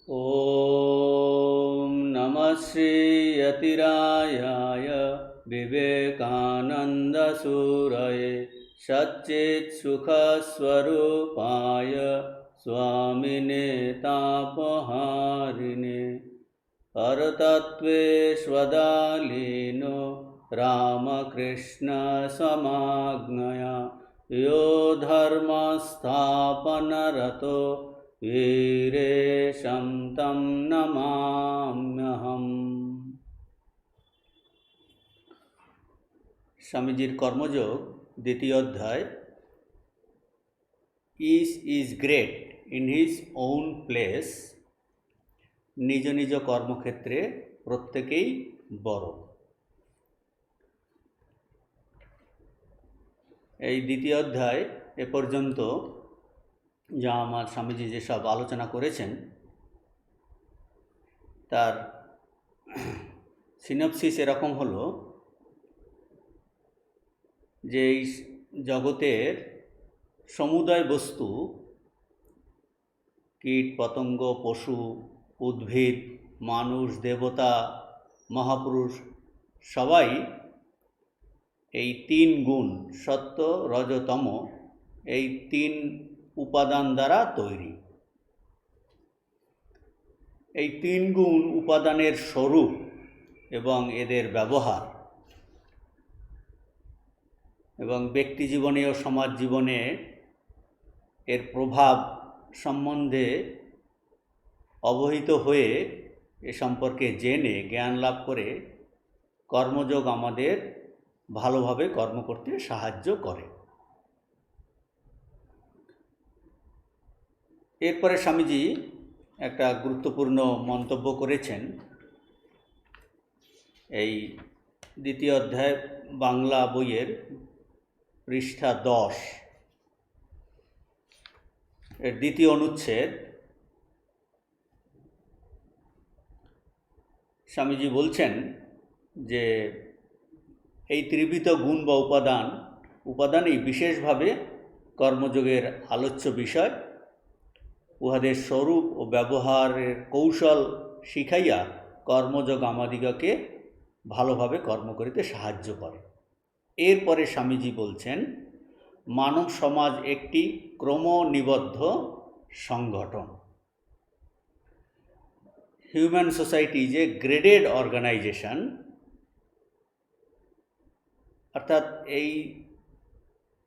ॐ नमः श्रीयतिरायाय विवेकानन्दसूरये सच्चित्सुखस्वरूपाय स्वामिने तापहारिणे परतत्त्वेष्वदालीनो रामकृष्णसमाज्ञया यो धर्मस्थापनरतो वीरेशं तं नमाम्यहम्। স্বামীজির কর্মযোগ দ্বিতীয় অধ্যায়। Is great in his own place. নিজ নিজ কর্মক্ষেত্রে প্রত্যেকেই বড়। এই দ্বিতীয় অধ্যায় এ পর্যন্ত যা আমার স্বামীজি যেসব আলোচনা করেছেন তার সিনপসিস এরকম হলো যে এই জগতের সমুদয় বস্তু, কীট পতঙ্গ, পশু, উদ্ভিদ, মানুষ, দেবতা, মহাপুরুষ সবাই এই তিন গুণ সত্য, রজ, তম এই তিন উপাদান দ্বারা তৈরি। এই তিন গুণ উপাদানের স্বরূপ এবং এদের ব্যবহার এবং ব্যক্তি জীবনে ও সমাজ জীবনে এর প্রভাব সম্বন্ধে অবহিত হয়ে এ সম্পর্কে জেনে জ্ঞান লাভ করে কর্মযোগ আমাদের ভালোভাবে কর্ম করতে সাহায্য করে। এরপরে স্বামীজি একটা গুরুত্বপূর্ণ মন্তব্য করেছেন। এই দ্বিতীয় অধ্যায় বাংলা বইয়ের পৃষ্ঠা 10 এর দ্বিতীয় অনুচ্ছেদ। স্বামীজি বলছেন যে এই ত্রিবিধ গুণ বা উপাদানই বিশেষভাবে কর্মযোগের আলোচ্য বিষয়। উহাদের স্বরূপ ও ব্যবহারের কৌশল শিখাইয়া কর্মযোগ আমাদিগকে ভালোভাবে কর্ম করিতে সাহায্য করে। এরপরে স্বামীজি বলছেন, মানব সমাজ একটি ক্রমনিবদ্ধ সংগঠন। Human society is a graded organization. অর্থাৎ এই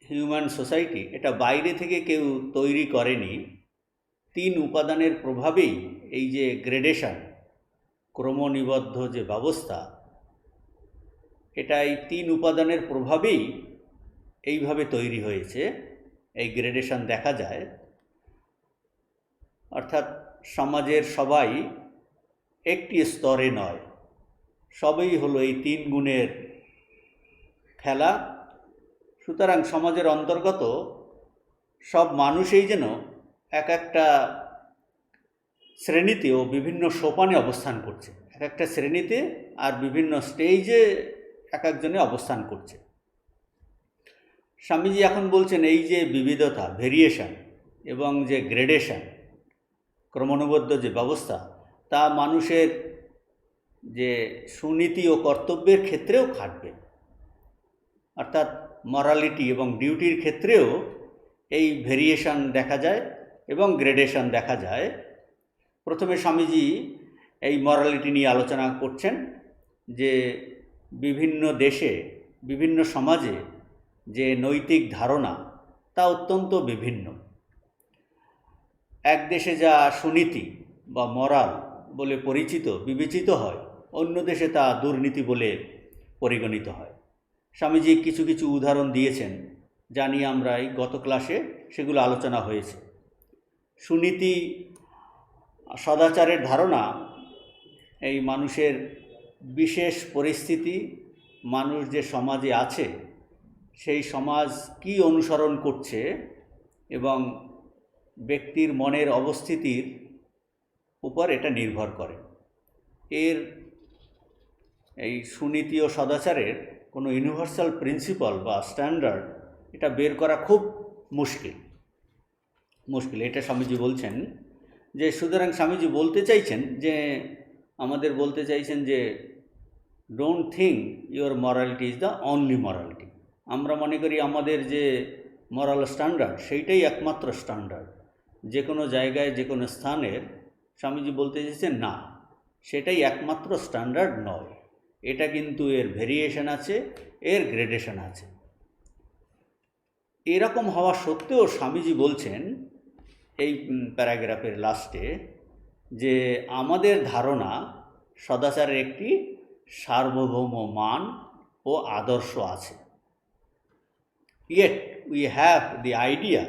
হিউম্যান সোসাইটি এটা বাইরে থেকে কেউ তৈরি করেনি। তিন উপাদানের প্রভাবেই এই যে গ্রেডেশন, ক্রমনিবদ্ধ যে ব্যবস্থা, এটা এই তিন উপাদানের প্রভাবেই এইভাবে তৈরি হয়েছে। এই গ্রেডেশন দেখা যায়। অর্থাৎ সমাজের সবাই একটি স্তরে নয়, সবই হলো এই তিন গুণের খেলা। সুতরাং সমাজের অন্তর্গত সব মানুষই যেন এক একটা শ্রেণীতে ও বিভিন্ন সোপানে অবস্থান করছে, এক একটা শ্রেণীতে আর বিভিন্ন স্টেজে এক একজনে অবস্থান করছে। স্বামীজি এখন বলছেন এই যে বিবিধতা, ভেরিয়েশন এবং যে গ্রেডেশন, ক্রমানুবদ্ধ যে ব্যবস্থা, তা মানুষের যে সুনীতি ও কর্তব্যের ক্ষেত্রেও খাটবে। অর্থাৎ মরালিটি এবং ডিউটির ক্ষেত্রেও এই ভেরিয়েশন দেখা যায় এবং গ্রেডেশন দেখা যায়। প্রথমে স্বামীজি এই মরালিটি নিয়ে আলোচনা করছেন যে বিভিন্ন দেশে, বিভিন্ন সমাজে যে নৈতিক ধারণা তা অত্যন্ত বিভিন্ন। এক দেশে যা সুনীতি বা মরাল বলে বিবেচিত হয়, অন্য দেশে তা দুর্নীতি বলে পরিগণিত হয়। স্বামীজি কিছু কিছু উদাহরণ দিয়েছেন, যা নিয়ে আমরা এই গত ক্লাসে সেগুলো আলোচনা হয়েছে। সুনীতি, সদাচারের ধারণা এই মানুষের বিশেষ পরিস্থিতি, মানুষ যে সমাজে আছে সেই সমাজ কি অনুসরণ করছে এবং ব্যক্তির মনের অবস্থিতির উপর এটা নির্ভর করে। এই সুনীতি ও সদাচারের কোনো ইউনিভার্সাল প্রিন্সিপাল বা স্ট্যান্ডার্ড এটা বের করা খুব মুশকিল। এটা স্বামীজি বলছেন যে সুতরাং স্বামীজি বলতে চাইছেন যে আমাদের বলতে চাইছেন যে don't think your morality is the only morality. আমরা মনে করি আমাদের যে মরাল স্ট্যান্ডার্ড সেইটাই একমাত্র স্ট্যান্ডার্ড যে কোনো জায়গায় যে কোনো স্থানের। স্বামীজি বলতে চাইছেন না, সেটাই একমাত্র স্ট্যান্ডার্ড নয়, এটা কিন্তু এর ভেরিয়েশন আছে, এর গ্রেডেশন আছে। এরকম হওয়া সত্ত্বেও স্বামীজি বলছেন এই প্যারাগ্রাফের লাস্টে যে আমাদের ধারণা সদাচারের একটি সার্বভৌম মান ও আদর্শ আছে। Yet we have the idea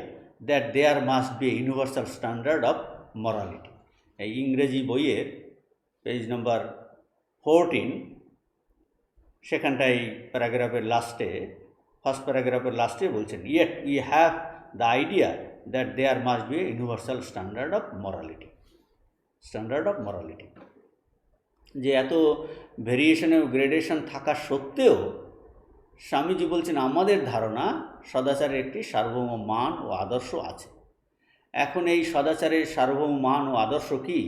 that there must be a universal standard of morality. এই ইংরেজি বইয়ের পেজ নাম্বার 14 সেখানটাই প্যারাগ্রাফের লাস্টে, ফার্স্ট প্যারাগ্রাফের লাস্টে বলছেন yet we have the idea that there must be a universal standard of morality. Standard of morality, যে এত variation ও gradation থাকা সত্ত্বেও স্বামীজি বলছেন আমাদের ধারণা সদাচারের একটি সার্বভৌম মান ও আদর্শ আছে। এখন এই সদাচারের সার্বভৌম মান ও আদর্শ কি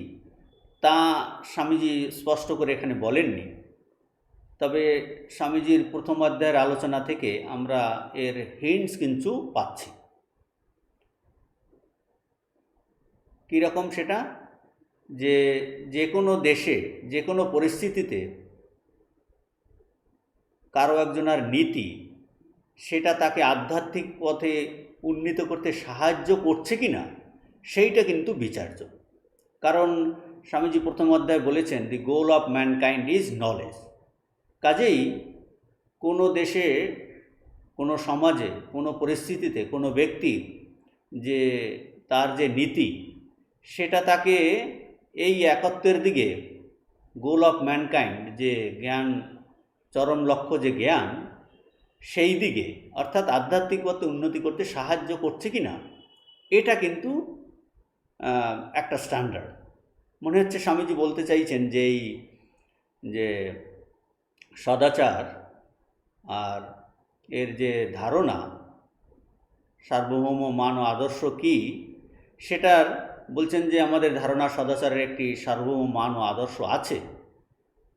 তা স্বামীজি স্পষ্ট করে এখানে বলেননি, তবে স্বামীজির প্রথম অধ্যায়ের আলোচনা থেকে আমরা এর হিন্টস কিন্তু পাচ্ছি। কীরকম সেটা? যে কোনো দেশে যে কোনো পরিস্থিতিতে কারো একজনের নীতি সেটা তাকে আধ্যাত্মিক পথে উন্নীত করতে সাহায্য করছে কি না সেইটা কিন্তু বিচার্য। কারণ স্বামীজি প্রথম অধ্যায়ে বলেছেন the goal of mankind is knowledge. কাজেই কোনো দেশে, কোনো সমাজে, কোনো পরিস্থিতিতে কোনো ব্যক্তির যে তার যে নীতি সেটা তাকে এই একত্বের দিকে, গোল অফ ম্যানকাইন্ড যে জ্ঞান, চরম লক্ষ্য যে জ্ঞান, সেই দিকে অর্থাৎ আধ্যাত্মিক পথে উন্নতি করতে সাহায্য করছে কি না এটা কিন্তু একটা স্ট্যান্ডার্ড। মনে হচ্ছে স্বামীজি বলতে চাইছেন যে এই যে সদাচার আর এর যে ধারণা সার্বভৌম মান ও আদর্শ কি সেটার বলছেন যে আমাদের ধারণা সদাচারের একটি সার্বভৌম মান ও আদর্শ আছে।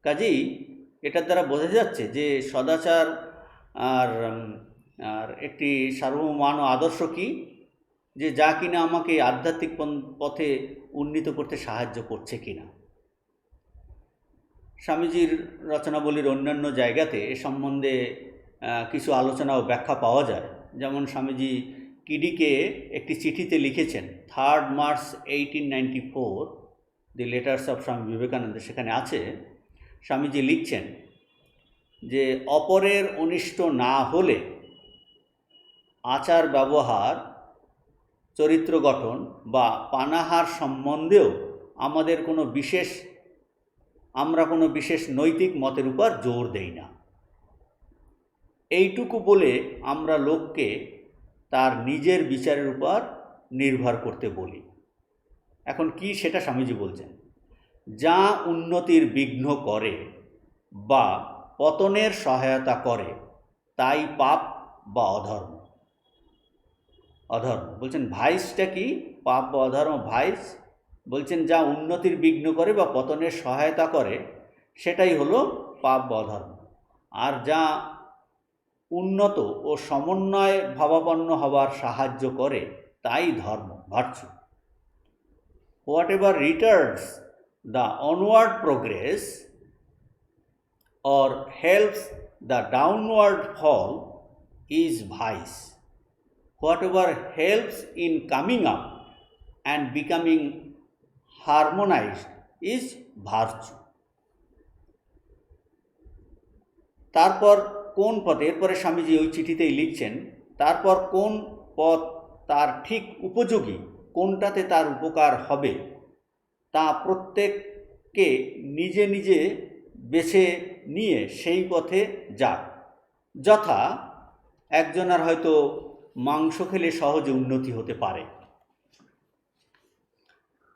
কাজেই এটার দ্বারা বোঝা যাচ্ছে যে সদাচার আর আর একটি সার্বভৌম মান ও আদর্শ কি, যে যা কিনা আমাকে আধ্যাত্মিক পথে উন্নীত করতে সাহায্য করছে কিনা। স্বামীজির রচনাবলীর অন্যান্য জায়গাতে এ সম্বন্ধে কিছু আলোচনা ও ব্যাখ্যা পাওয়া যায়। যেমন স্বামীজি কিডিকে একটি চিঠিতে লিখেছেন 3 March 1894, the letters of Swami Vivekananda, সেখানে আছে স্বামীজি লিখছেন যে অপরের অনিষ্ট না হলে আচার ব্যবহার, চরিত্র গঠন বা পানাহার সম্বন্ধেও আমরা কোনো বিশেষ নৈতিক মতের উপর জোর দেই না। এইটুকু বলে আমরা লোককে তার নিজের বিচারের উপর নির্ভর করতে বলি। এখন কি সেটা স্বামীজি বলছেন, যা উন্নতির বিঘ্ন করে বা পতনের সহায়তা করে তাই পাপ বা অধর্ম। বলছেন ভাইসটা কি, পাপ বা অধর্ম? ভাইস বলছেন যা উন্নতির বিঘ্ন করে বা পতনের সহায়তা করে সেটাই হলো পাপ বা অধর্ম, আর যা উন্নত ও সমন্বয় ভাবাপন্ন হবার সাহায্য করে তাই ধর্ম, virtue. Whatever retards the onward progress or helps the downward fall is vice. Whatever helps in coming up and becoming harmonized is virtue. তারপর কোন পথে, এরপরে স্বামীজি ওই চিঠিতেই লিখছেন, তারপর কোন পথ তার ঠিক উপযোগী, কোনটাতে তার উপকার হবে তা প্রত্যেককে নিজে নিজে বেছে নিয়ে সেই পথে যাক। যথা একজনের হয়তো মাংস খেলে সহজে উন্নতি হতে পারে,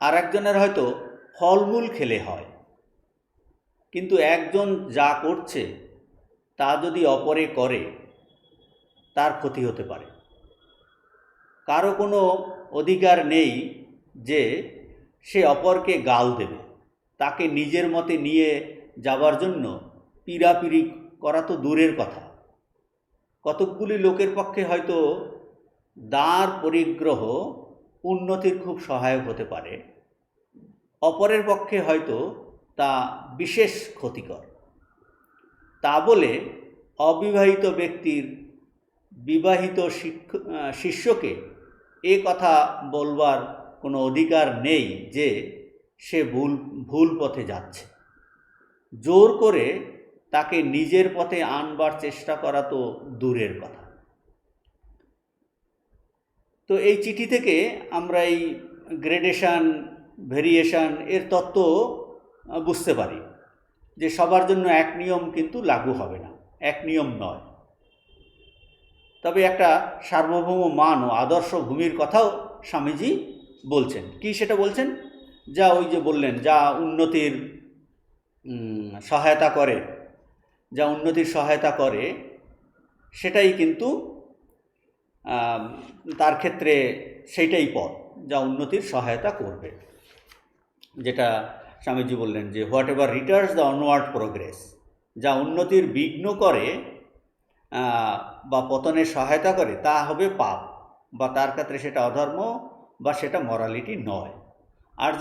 আর একজনের হয়তো ফলমূল খেলে হয়, কিন্তু একজন যা করছে তা যদি অপরে করে তার ক্ষতি হতে পারে। কারো কোনো অধিকার নেই যে সে অপরকে গাল দেবে, তাকে নিজের মতে নিয়ে যাবার জন্য পীড়াপিড়ি করা তো দূরের কথা, কতকগুলি লোকের পক্ষে হয়তো দাঁড় পরিগ্রহ উন্নতির খুব সহায়ক হতে পারে, অপরের পক্ষে হয়তো তা বিশেষ ক্ষতিকর। তা বলে অবিবাহিত ব্যক্তির বিবাহিত শিষ্যকে এ কথা বলবার কোনো অধিকার নেই যে সে ভুল পথে যাচ্ছে। জোর করে তাকে নিজের পথে আনবার চেষ্টা করা তো দূরের কথা। তো এই চিঠি থেকে আমরা এই গ্রেডেশন, ভেরিয়েশন এর তত্ত্ব বুঝতে পারি যে সবার জন্য এক নিয়ম কিন্তু লাগু হবে না, এক নিয়ম নয়। তবে একটা সার্বভৌম মান ও আদর্শ ভূমির কথাও স্বামীজি বলছেন। কি সেটা বলছেন? যা ওই যে বললেন, যা উন্নতির সহায়তা করে সেটাই কিন্তু তার ক্ষেত্রে সেইটাই পথ যা উন্নতির সহায়তা করবে। যেটা স্বামীজি বললেন যে what ever Reiter's the onward progress, যা উন্নতির বিঘ্ন করে বা পতনের সহায়তা করে তা হবে পাপ, বা তার ক্ষেত্রে সেটা অধর্ম বা সেটা মরালিটি নয়। আর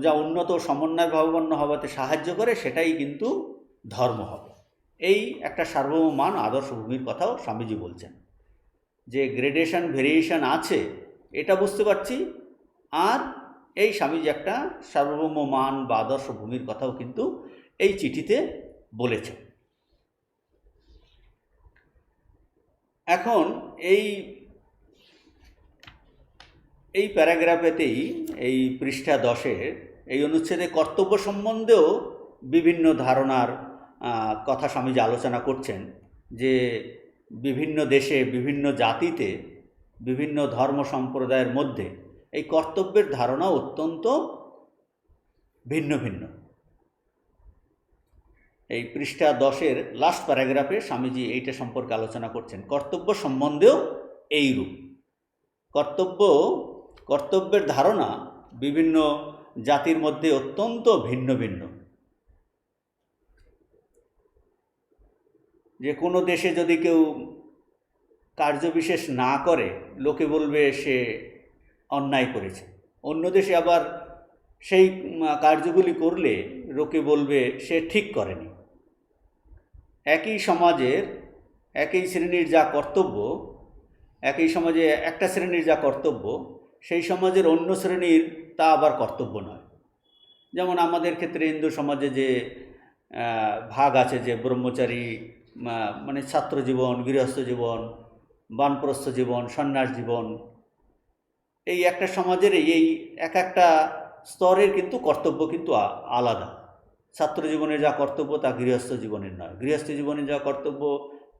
যা উন্নত সমন্বয় ভাবাপন্ন হওয়াতে সাহায্য করে সেটাই কিন্তু ধর্ম হবে। এই একটা সার্বভৌম মান আদর্শ ভূমির কথাও স্বামীজি বলছেন, যে গ্রেডেশন ভেরিয়েশন আছে এটা বুঝতে পারছি, আর এই স্বামীজি একটা সার্বভৌম মান বা আদর্শ ভূমির কথাও কিন্তু এই চিঠিতে বলেছেন। এখন এই প্যারাগ্রাফেতেই, এই পৃষ্ঠা 10-এর এই অনুচ্ছেদে কর্তব্য সম্বন্ধেও বিভিন্ন ধারণার কথা স্বামীজি আলোচনা করছেন, যে বিভিন্ন দেশে, বিভিন্ন জাতিতে, বিভিন্ন ধর্ম সম্প্রদায়ের মধ্যে এই কর্তব্যের ধারণা অত্যন্ত ভিন্ন ভিন্ন। এই পৃষ্ঠা 10-এর লাস্ট প্যারাগ্রাফে স্বামীজি এইটা সম্পর্কে আলোচনা করছেন। কর্তব্য সম্বন্ধেও এইরূপ। কর্তব্যের ধারণা বিভিন্ন জাতির মধ্যে অত্যন্ত ভিন্ন ভিন্ন। যে কোনো দেশে যদি কেউ কার্যবিশেষ না করে, লোকে বলবে সে অন্যায় করেছে। অন্য দেশে আবার সেই কার্যগুলি করলে লোকে বলবে সে ঠিক করেনি। একই সমাজের একই শ্রেণীর যা কর্তব্য, একই সমাজে একটা শ্রেণীর যা কর্তব্য, সেই সমাজের অন্য শ্রেণীর তা আবার কর্তব্য নয়। যেমন আমাদের ক্ষেত্রে হিন্দু সমাজে যে ভাগ আছে, যে ব্রহ্মচারী মানে ছাত্র জীবন, গৃহস্থ জীবন, বানপ্রস্থ জীবন, সন্ন্যাস জীবন, এই একটা সমাজের এই একটা স্তরের কিন্তু কর্তব্য কিন্তু আলাদা। ছাত্র জীবনে যা কর্তব্য তা গৃহস্থ জীবনের নয়, গৃহস্থ জীবনে যা কর্তব্য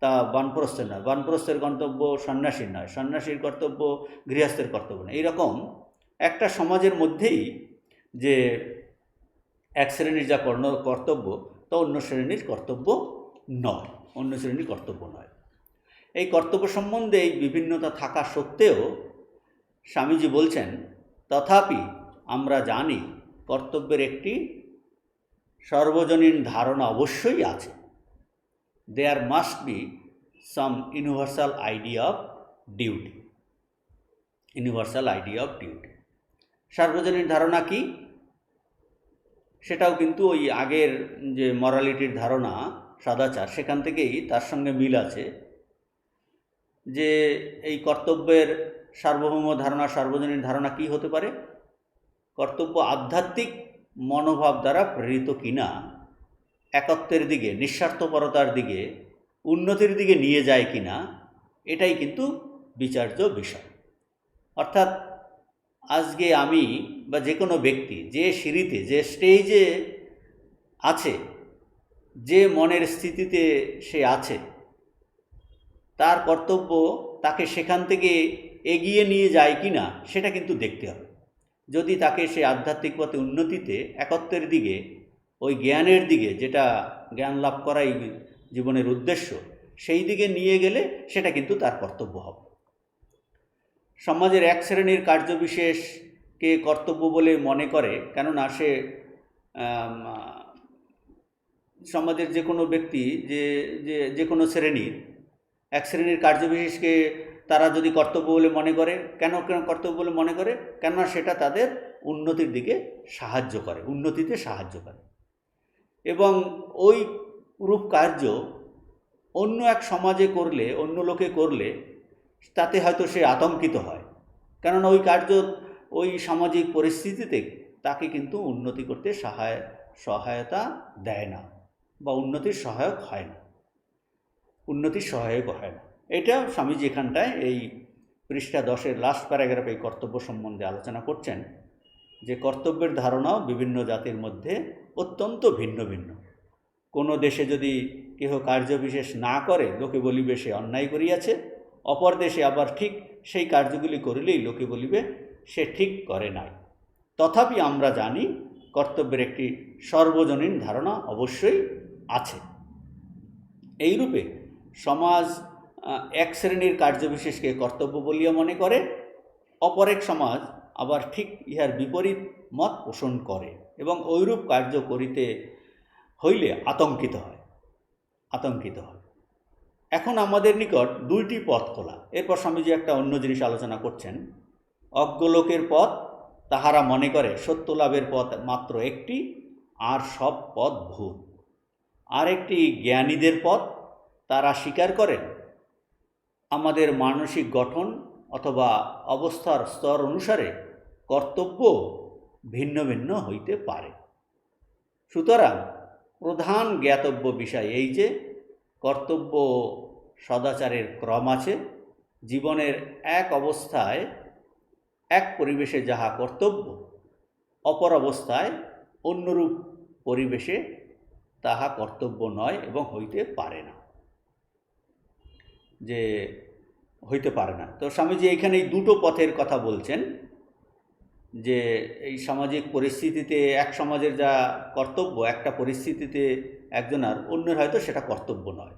তা বানপ্রস্থের নয়, বানপ্রস্থের কর্তব্য সন্ন্যাসীর নয়, সন্ন্যাসীর কর্তব্য গৃহস্থের কর্তব্য নয়। এইরকম একটা সমাজের মধ্যেই যে এক শ্রেণীর যা কর্তব্য তা অন্য শ্রেণীর কর্তব্য নয়, এই কর্তব্য সম্বন্ধে এই বিভিন্নতা থাকা সত্ত্বেও স্বামীজি বলছেন, তথাপি আমরা জানি কর্তব্যের একটি সর্বজনীন ধারণা অবশ্যই আছে। There must be some universal idea of duty. সার্বজনীন ধারণা কি? সেটাও কিন্তু ওই আগের যে মরালিটির ধারণা, সদাচার, সেখান থেকেই তার সঙ্গে মিল আছে। যে এই কর্তব্যের সার্বভৌম ধারণা, সার্বজনীন ধারণা কি হতে পারে? কর্তব্য আধ্যাত্মিক মনোভাব দ্বারা প্রেরিত কিনা, একত্বের দিকে, নিঃস্বার্থপরতার দিকে, উন্নতির দিকে নিয়ে যায় কিনা, এটাই কিন্তু বিচার্য বিষয়। অর্থাৎ আজকে আমি বা যে কোনো ব্যক্তি যে সিঁড়িতে, যে স্টেজে আছে, যে মনের স্থিতিতে সে আছে, তার কর্তব্য তাকে সেখান থেকে এগিয়ে নিয়ে যায় কিনা সেটা কিন্তু দেখতে হবে। যদি তাকে সে আধ্যাত্মিক পথে, উন্নতিতে, একত্বের দিকে, ওই জ্ঞানের দিকে, যেটা জ্ঞান লাভ করাই জীবনের উদ্দেশ্য, সেই দিকে নিয়ে গেলে সেটা কিন্তু তার কর্তব্য হবে। সমাজের এক শ্রেণীর কার্যবিশেষ কে কর্তব্য বলে মনে করে, কেননা সে সমাজের যে কোনো ব্যক্তি, যে কোনো শ্রেণীর এক শ্রেণীর কার্যবিশেষকে তারা যদি কর্তব্য বলে মনে করে, কেন কর্তব্য বলে মনে করে? কেননা সেটা তাদের উন্নতির দিকে সাহায্য করে, উন্নতিতে সাহায্য করে। এবং ওই রূপ কার্য অন্য এক সমাজে করলে, অন্য লোকে করলে তাতে হয়তো সে আতঙ্কিত হয়, কেননা ওই কার্য ওই সামাজিক পরিস্থিতিতে তাকে কিন্তু উন্নতি করতে সহায়তা দেয় না, বা উন্নতির সহায়ক হয় না, উন্নতির সহায়ক হয় না। এটা স্বামীজি এখানটায় এই পৃষ্ঠা 10-এর লাস্ট প্যারাগ্রাফে এই কর্তব্য সম্বন্ধে আলোচনা করছেন, যে কর্তব্যের ধারণাও বিভিন্ন জাতির মধ্যে অত্যন্ত ভিন্ন ভিন্ন। কোনো দেশে যদি কেহ কার্যবিশেষ না করে, লোকে বলিবে সে অন্যায় করিয়াছে, অপর দেশে আবার ঠিক সেই কার্যগুলি করিলেই লোকে বলিবে সে ঠিক করে নাই। তথাপি আমরা জানি কর্তব্যের একটি সর্বজনীন ধারণা অবশ্যই আছে। এইরূপে সমাজ এক শ্রেণীর কার্যবিশেষকে কর্তব্য বলিয়া মনে করে, অপর এক সমাজ আবার ঠিক ইহার বিপরীত মত পোষণ করে এবং ঐরূপ কার্য করিতে হইলে আতঙ্কিত হয়। এখন আমাদের নিকট দুইটি পথ খোলা। এরপর স্বামীজি একটা অন্য জিনিস আলোচনা করছেন। অজ্ঞ লোকের পথ, তাহারা মনে করে সত্য লাভের পথ মাত্র একটি, আর সব পথ ভুল। আর একটি জ্ঞানীদের পথ, তারা স্বীকার করেন আমাদের মানসিক গঠন অথবা অবস্থার স্তর অনুসারে কর্তব্য ভিন্ন ভিন্ন হইতে পারে। সুতরাং প্রধান জ্ঞাতব্য বিষয় এই যে কর্তব্য সদাচারের ক্রম আছে। জীবনের এক অবস্থায় এক পরিবেশে যাহা কর্তব্য, অপর অবস্থায় অন্যরূপ পরিবেশে তাহা কর্তব্য নয় এবং হইতে পারে না, তো স্বামীজি এখানে এই দুটো পথের কথা বলছেন, যে এই সামাজিক পরিস্থিতিতে এক সমাজের যা কর্তব্য, একটা পরিস্থিতিতে একজনের অন্যের হয়তো সেটা কর্তব্য নয়।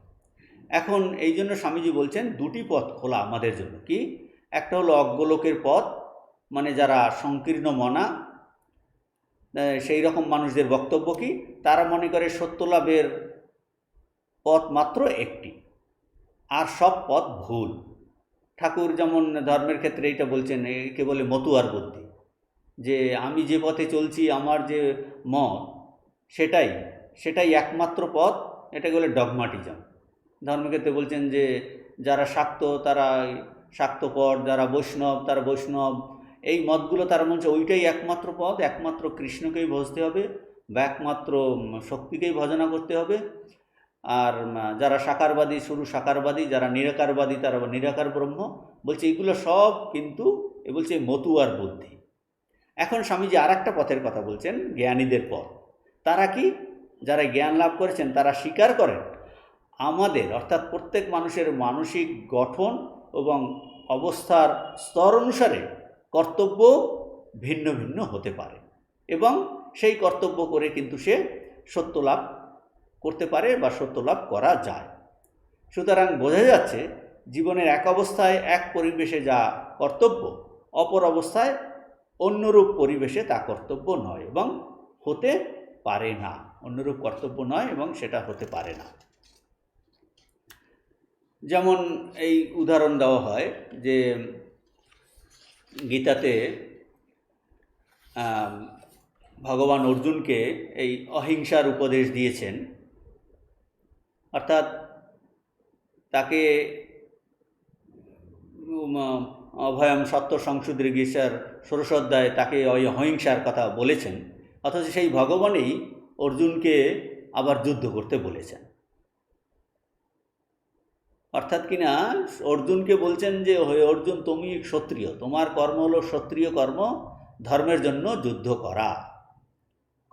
এখন এই জন্য স্বামীজি বলছেন দুটি পথ খোলা আমাদের জন্য। কি? একটা হলো অজ্ঞলোকের পথ, মানে যারা সংকীর্ণ মনা, সেই রকম মানুষদের বক্তব্য কি? তারা মনে করে সত্য লাভের পথ মাত্র একটি, আর সব পথ ভুল। ঠাকুর যেমন ধর্মের ক্ষেত্রে এইটা বলছেন, একে বলে মতুয়ার বুদ্ধি, যে আমি যে পথে চলছি, আমার যে মত, সেটাই একমাত্র পথ। এটাকে বলে ডগমাটিজম। ধর্মক্ষেত্রে বলছেন যে যারা শাক্ত তারা শাক্তপর, যারা বৈষ্ণব তারা বৈষ্ণব। এই মতগুলো তারা বলছে ওইটাই একমাত্র পথ, একমাত্র কৃষ্ণকেই ভজতে হবে বা একমাত্র শক্তিকেই ভজনা করতে হবে। আর যারা সাকারবাদী, শুরু সাকারবাদী, যারা নিরাকারবাদী তারা নিরাকার ব্রহ্ম। বলছে এইগুলো সব কিন্তু বলছে মতুয়ার বুদ্ধি। এখন স্বামীজি আর একটা পথের কথা বলছেন, জ্ঞানীদের পথ। তারা কি? যারা জ্ঞান লাভ করেছেন তারা স্বীকার করেন আমাদের, অর্থাৎ প্রত্যেক মানুষের মানসিক গঠন এবং অবস্থার স্তর অনুসারে কর্তব্য ভিন্ন ভিন্ন হতে পারে, এবং সেই কর্তব্য করে কিন্তু সে সত্য লাভ করতে পারে বা সত্য লাভ করা যায়। সুতরাং বোঝা যাচ্ছে জীবনের এক অবস্থায় এক পরিবেশে যা কর্তব্য, অপর অবস্থায় অন্যরূপ পরিবেশে তা কর্তব্য নয় এবং হতে পারে না। অন্যরূপ কর্তব্য নয় এবং সেটা হতে পারে না। যেমন এই উদাহরণ দেওয়া হয় যে গীতাতে ভগবান অর্জুনকে এই অহিংসার উপদেশ দিয়েছেন, অর্থাৎ তাকে অভয়ম সত্য সংশুদ্রিগীসার 16 অধ্যায় তাকে ওই অহিংসার কথা বলেছেন, অথচ সেই ভগবানই অর্জুনকে আবার যুদ্ধ করতে বলেছেন। অর্থাৎ কিনা অর্জুনকে বলছেন যে অর্জুন তুমি ক্ষত্রিয়, তোমার কর্ম হলো ক্ষত্রিয় কর্ম, ধর্মের জন্য যুদ্ধ করা,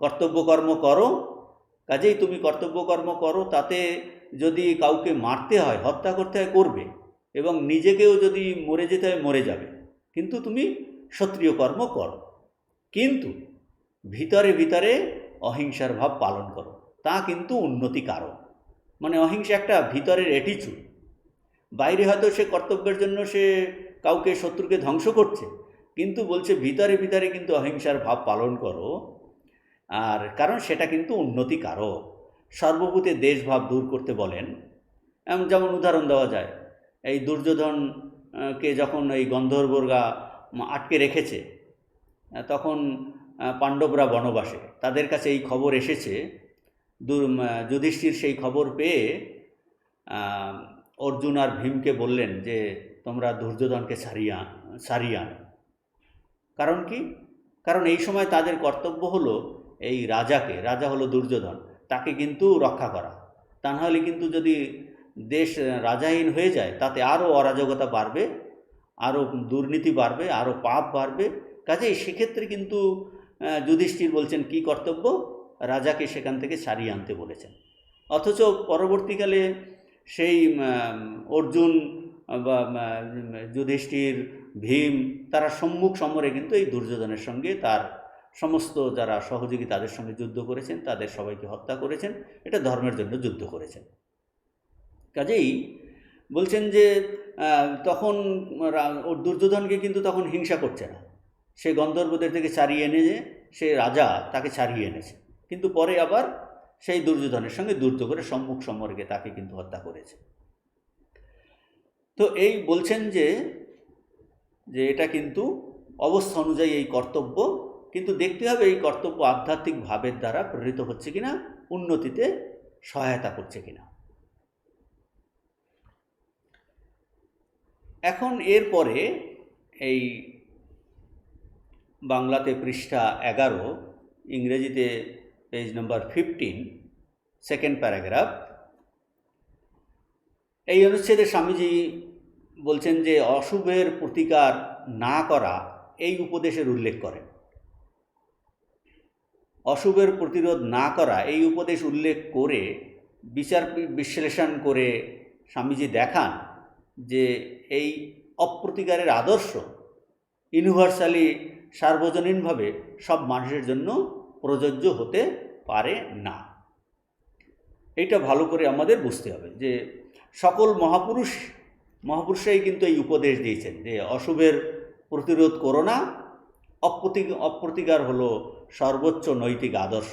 কর্তব্য কর্ম করো। কাজেই তুমি কর্তব্য কর্ম করো, তাতে যদি কাউকে মারতে হয়, হত্যা করতে হয় করবে, এবং নিজেকেও যদি মরে যেতে হয় মরে যাবে, কিন্তু তুমি ক্ষত্রিয় কর্ম করো, কিন্তু ভিতরে ভিতরে অহিংসার ভাব পালন করো, তা কিন্তু উন্নতি কারক। মানে অহিংসা একটা ভিতরের অ্যাটিচিউড। বাইরে হয়তো সে কর্তব্যের জন্য সে কাউকে শত্রুকে ধ্বংস করছে, কিন্তু বলছে ভিতরে ভিতরে কিন্তু অহিংসার ভাব পালন করো, আর কারণ সেটা কিন্তু উন্নতিকারক। সর্বভূতে দেশভাব দূর করতে বলেন। যেমন উদাহরণ দেওয়া যায়, এই দুর্যোধনকে যখন এই গন্ধর্বরা আটকে রেখেছে, তখন পাণ্ডবরা বনবাসে, তাদের কাছে এই খবর এসেছে। যুধিষ্ঠির সেই খবর পেয়ে অর্জুন আর ভীমকে বললেন যে তোমরা দুর্যোধনকে সারিয়ে আনো। কারণ কি? কারণ এই সময় তাদের কর্তব্য হলো এই রাজা হলো দুর্যোধন, তাকে কিন্তু রক্ষা করা। তা নাহলে কিন্তু যদি দেশ রাজাহীন হয়ে যায়, তাতে আরও অরাজকতা বাড়বে, আরও দুর্নীতি বাড়বে, আরও পাপ বাড়বে। কাজেই সেক্ষেত্রে কিন্তু যুধিষ্ঠির বলছেন কি কর্তব্য? রাজাকে সেখান থেকে সারিয়ে আনতে বলেছেন। অথচ পরবর্তীকালে সেই অর্জুন বা যুধিষ্ঠির, ভীম, তারা সম্মুখ সমরে কিন্তু এই দুর্যোধনের সঙ্গে তার সমস্ত যারা সহযোগী তাদের সঙ্গে যুদ্ধ করেছেন, তাদের সবাইকে হত্যা করেছেন। এটা ধর্মের জন্য যুদ্ধ করেছেন। কাজেই বলছেন যে তখন দুর্যোধনকে কিন্তু তখন হিংসা করছে না, সে গন্ধর্বদের থেকে ছাড়িয়ে এনে সে রাজা তাকে ছাড়িয়ে এনেছে, কিন্তু পরে আবার সেই দুর্যোধনের সঙ্গে যুদ্ধ করে সম্মুখ সমরে তাকে কিন্তু হত্যা করেছে। তো এই বলছেন যে এটা কিন্তু অবস্থা অনুযায়ী এই কর্তব্য, কিন্তু দেখতে হবে এই কর্তব্য আধ্যাত্মিক ভাবের দ্বারা প্রেরিত হচ্ছে কিনা, উন্নতিতে সহায়তা করছে কিনা। এখন এরপরে এই বাংলাতে পৃষ্ঠা 11, ইংরেজিতে পেজ নম্বর 15, সেকেন্ড প্যারাগ্রাফ, এই অনুচ্ছেদে স্বামীজি বলছেন যে অশুভের প্রতিকার না করা এই উপদেশের উল্লেখ করেন। অশুভের প্রতিরোধ না করা এই উপদেশ উল্লেখ করে বিচার বিশ্লেষণ করে স্বামীজি দেখান যে এই অপ্রতিকারের আদর্শ ইউনিভার্সালি সার্বজনীনভাবে সব মানুষের জন্য প্রযোজ্য হতে পারে না। এটা ভালো করে আমাদের বুঝতে হবে যে সকল মহাপুরুষরাই কিন্তু এই উপদেশ দিয়েছেন যে অশুভের প্রতিরোধ করো না, অপ্রতিকার হলো সর্বোচ্চ নৈতিক আদর্শ।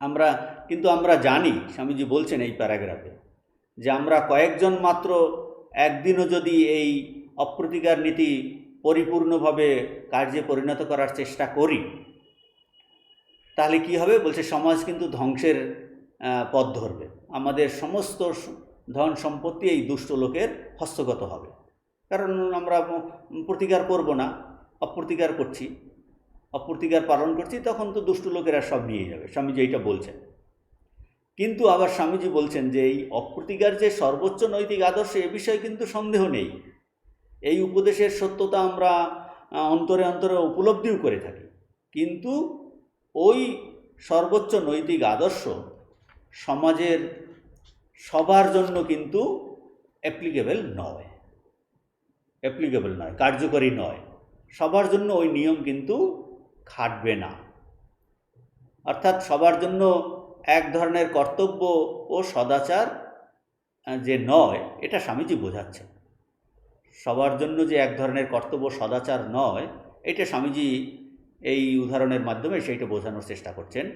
আমরা জানি, স্বামীজি বলছেন এই প্যারাগ্রাফে, যে আমরা কয়েকজন মাত্র একদিনও যদি এই অপ্রতিকার নীতি পরিপূর্ণভাবে কার্যে পরিণত করার চেষ্টা করি, তাহলে কি হবে? বলছে সমাজ কিন্তু ধ্বংসের পথ ধরবে। আমাদের সমস্ত ধন সম্পত্তি এই দুষ্ট লোকের হস্তগত হবে, কারণ আমরা প্রতিকার করব না, অপ্রতিকার পালন করছি, তখন তো দুষ্ট লোকেরা সব নিয়ে যাবে। স্বামীজি এইটা বলছেন। কিন্তু আবার স্বামীজি বলছেন যে এই অপ্রতিকার যে সর্বোচ্চ নৈতিক আদর্শ, এ বিষয়ে কিন্তু সন্দেহ নেই। এই উপদেশের সত্যতা আমরা অন্তরে অন্তরে উপলব্ধিও করে থাকি, কিন্তু ওই সর্বোচ্চ নৈতিক আদর্শ সমাজের সবার জন্য কিন্তু অ্যাপ্লিকেবল নয়, কার্যকরী নয়। সবার জন্য ওই নিয়ম কিন্তু খাটবে না। অর্থাৎ সবার জন্য এক ধরনের কর্তব্য ও সদাচার যে নয়, এটা স্বামীজি বোঝাচ্ছেন। সবার জন্য যে এক ধরনের কর্তব্য সদাচার নয়, এটা স্বামীজি এই উদাহরণের মাধ্যমে সেইটা বোঝানোর চেষ্টা করছেন।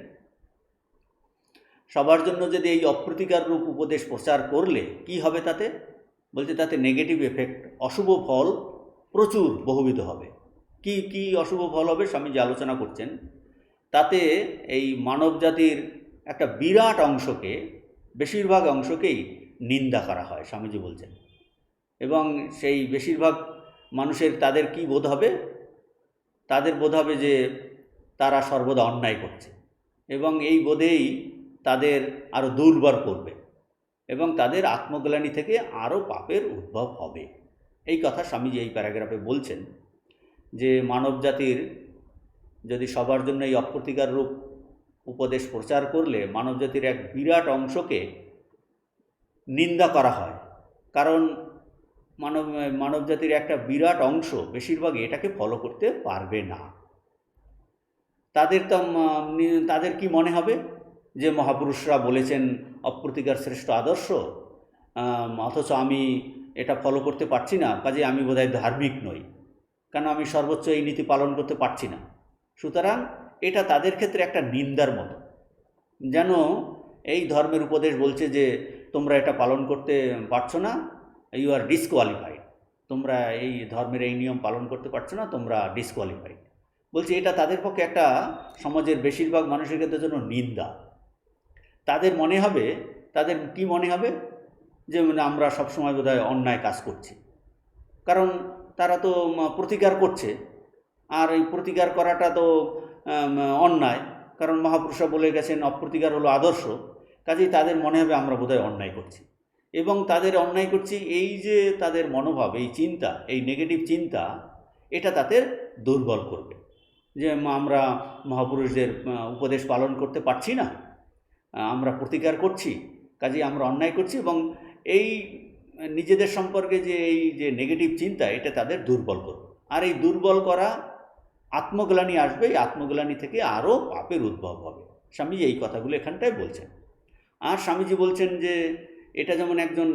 সবার জন্য যদি এই অপ্রতিকার রূপ উপদেশ প্রচার করলে কি হবে তাতে? বলছে তাতে নেগেটিভ এফেক্ট, অশুভ ফল প্রচুর বহুবিধ হবে। কি অশুভ ফল হবে স্বামীজি আলোচনা করছেন। তাতে এই মানব জাতির একটা বিরাট অংশকে, বেশিরভাগ অংশকেই নিন্দা করা হয়, স্বামীজি বলছেন। এবং সেই বেশিরভাগ মানুষের তাদের কি বোধ হবে? তাদের বোধ হবে যে তারা সর্বদা অন্যায় করছে, এবং এই বোধেই তাদের আরও দুর্বল করবে, এবং তাদের আত্মগ্লানি থেকে আরও পাপের উদ্ভব হবে। এই কথা স্বামীজি এই প্যারাগ্রাফে বলছেন যে মানব জাতির যদি সবার জন্য এই অপ্রতিকার রূপ উপদেশ প্রচার করলে মানব জাতির এক বিরাট অংশকে নিন্দা করা হয়, কারণ মানব জাতির একটা বিরাট অংশ বেশিরভাগই এটাকে ফলো করতে পারবে না। তাদের কি মনে হবে যে মহাপুরুষরা বলেছেন অপ্রতিকার শ্রেষ্ঠ আদর্শ, অথচ আমি এটা ফলো করতে পারছি না, কাজে আমি বোধহয় ধার্মিক নই। কেন আমি সর্বোচ্চ এই নীতি পালন করতে পারছি না। সুতরাং এটা তাদের ক্ষেত্রে একটা নিন্দার মতো, যেন এই ধর্মের উপদেশ বলছে যে তোমরা এটা পালন করতে পারছো না, ইউ আর ডিসকোয়ালিফাইড, তোমরা এই ধর্মের এই নিয়ম পালন করতে পারছো না, তোমরা ডিসকোয়ালিফাইড। বলছে এটা তাদের পক্ষে একটা, সমাজের বেশিরভাগ মানুষের ক্ষেত্রে জন্য নিন্দা। তাদের মনে হবে, তাদের কি মনে হবে, যে আমরা সবসময় বোধহয় অন্যায় কাজ করছি। কারণ তারা তো প্রতিকার করছে, আর এই প্রতিকার করাটা তো অন্যায়, কারণ মহাপুরুষরা বলে গেছেন অপ্রতিকার হলো আদর্শ। কাজেই তাদের মনে হবে আমরা বোধহয় অন্যায় করছি, এবং তাদের অন্যায় করছি এই যে তাদের মনোভাব, এই চিন্তা, এই নেগেটিভ চিন্তা, এটা তাদের দুর্বল করবে, যে আমরা মহাপুরুষদের উপদেশ পালন করতে পারছি না, আমরা প্রতিকার করছি, কাজেই আমরা অন্যায় করছি, এবং এই নিজেদের সম্পর্কে যে এই যে নেগেটিভ চিন্তা, এটা তাদের দুর্বল করবে। আর এই দুর্বল করা আত্মগ্লানি আসবে, এই আত্মগ্লানি থেকে আরও পাপের উদ্ভব হবে। স্বামীজি এই কথাগুলো এখানটায় বলছেন। আর স্বামীজি বলছেন যে এটা যেমন একজন